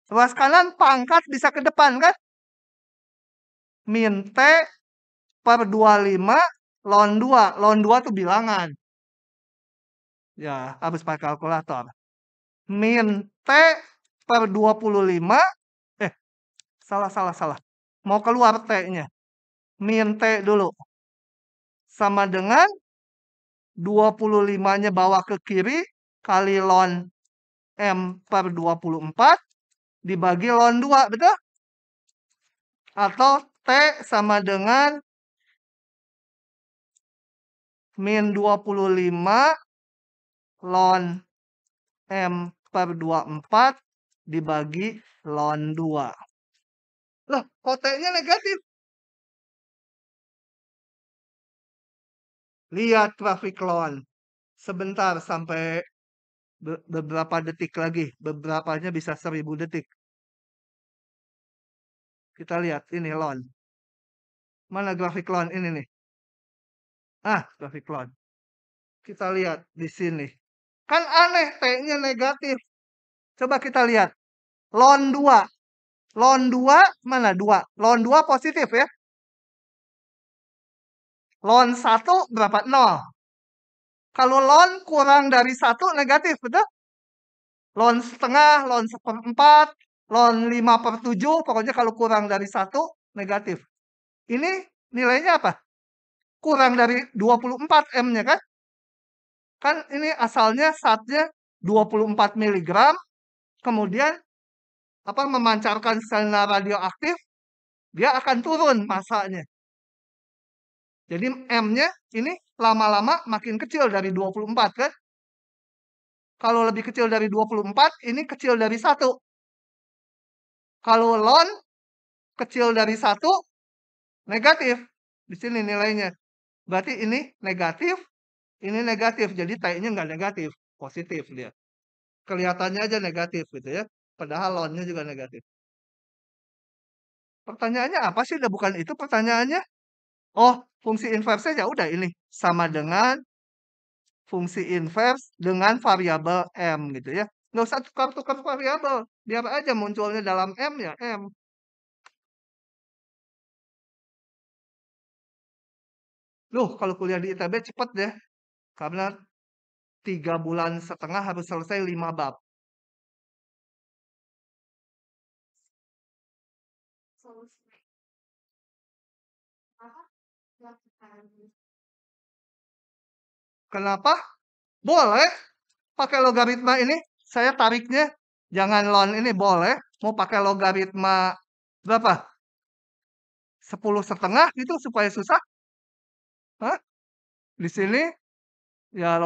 Ruas kanan pangkat bisa ke depan kan? Min T per 25 ln 2. Ln 2 tuh bilangan. Ya, habis pakai kalkulator. Min T per 25. Salah. Mau keluar T-nya. Min T dulu. Sama dengan 25-nya bawa ke kiri kali ln M per 24 dibagi ln 2, betul? Atau T sama dengan min 25 ln M per 24 dibagi ln 2. Loh, kok T-nya negatif? Lihat grafik ln. Sebentar sampai beberapa detik lagi. Beberapanya bisa 1000 detik. Kita lihat ini ln. Mana grafik ln ini nih? Grafik ln. Kita lihat di sini. Kan aneh T-nya negatif. Coba kita lihat. Ln 2. Ln 2 mana 2? Ln 2 positif ya. Ln 1 berapa? 0. Kalau ln kurang dari 1 negatif, betul? Ln setengah, ln seperempat, ln 5/7, pokoknya kalau kurang dari 1 negatif. Ini nilainya apa? Kurang dari 24 M-nya kan? Kan ini asalnya zatnya 24 mg, kemudian memancarkan sinar radioaktif, dia akan turun massanya. Jadi M-nya ini lama-lama makin kecil dari 24 kan? Kalau lebih kecil dari 24, ini kecil dari 1. Kalau ln kecil dari 1, negatif. Di sini nilainya. Berarti ini negatif, ini negatif. Jadi T-nya nggak negatif, positif dia. Kelihatannya aja negatif gitu ya. Padahal ln-nya juga negatif. Pertanyaannya apa sih? Udah bukan itu pertanyaannya. Oh, fungsi inverse ya udah ini sama dengan fungsi inverse dengan variabel M gitu ya. Nggak usah tukar-tukar variabel. Biar aja munculnya dalam M ya M. Loh, kalau kuliah di ITB cepet deh. Karena 3,5 bulan harus selesai 5 bab. Kenapa? Boleh pakai logaritma ini. Saya tariknya Jangan ln ini boleh, mau pakai logaritma berapa? 10,5 gitu supaya susah? Hah? Di sini ya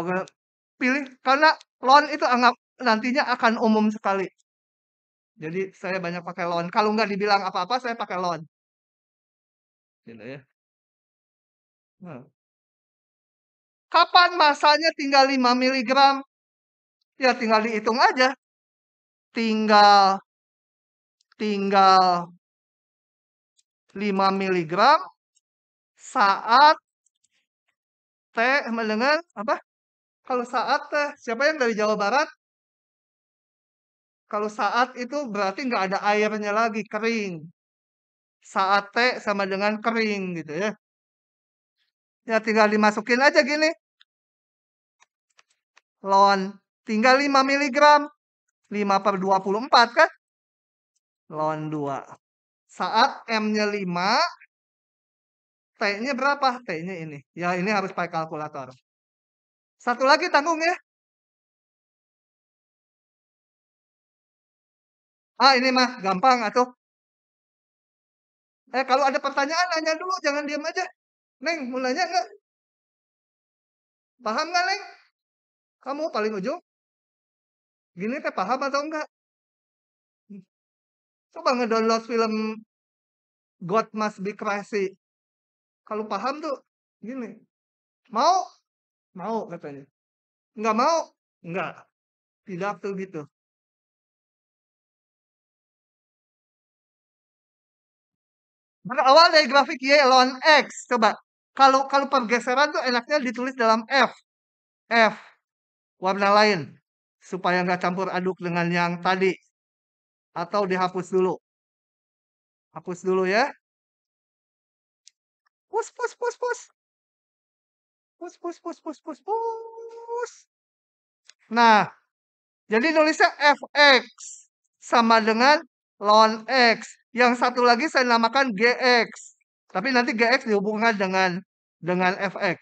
pilih karena ln itu anggap nantinya akan umum sekali. Jadi saya banyak pakai ln. Kalau nggak dibilang apa-apa saya pakai ln. Gitu ya. Nah. Kapan masanya tinggal 5 miligram? Ya tinggal dihitung aja. Tinggal tinggal 5 miligram saat T sama dengan apa? Kalau saat teh, siapa yang dari Jawa Barat? Kalau saat itu berarti nggak ada airnya lagi, kering. Saat T sama dengan kering gitu ya. Ya tinggal dimasukin aja gini. Ln tinggal 5 miligram. 5/24 kan? Ln 2. Saat M-nya 5, T-nya berapa? T-nya ini. Ya ini harus pakai kalkulator. Satu lagi tanggung ya. Ah ini mah gampang atuh. Kalau ada pertanyaan nanya dulu, jangan diam aja. Neng, mau nanya nggak? Paham nggak, Neng? Kamu paling ujung? Gini teh paham atau enggak? Coba ngedownload film God Must Be Crazy. Kalau paham tuh gini. Mau? Mau katanya. Enggak mau? Enggak. Tidak tuh gitu. Berawal dari grafik Y ln X. Coba. Kalau kalau pergeseran tuh enaknya ditulis dalam F. F. Warna lain. Supaya nggak campur aduk dengan yang tadi. Atau dihapus dulu. Hapus dulu ya. Pus, pus, pus, pus. Pus, pus, pus, pus, pus, pus. Nah, jadi nulisnya fx sama dengan ln x. Yang satu lagi saya namakan gx. Tapi nanti gx dihubungkan dengan fx.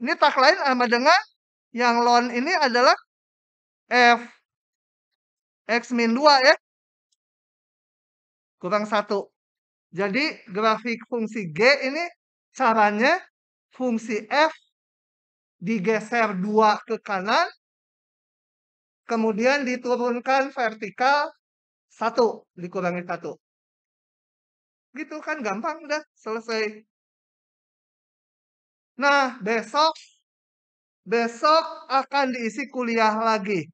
Ini tak lain sama dengan yang ln ini adalah f x min 2 ya. Kurang 1. Jadi grafik fungsi G ini caranya fungsi F digeser 2 ke kanan, kemudian diturunkan vertikal 1, dikurangi 1. Gitu kan gampang udah selesai. Nah, besok akan diisi kuliah lagi.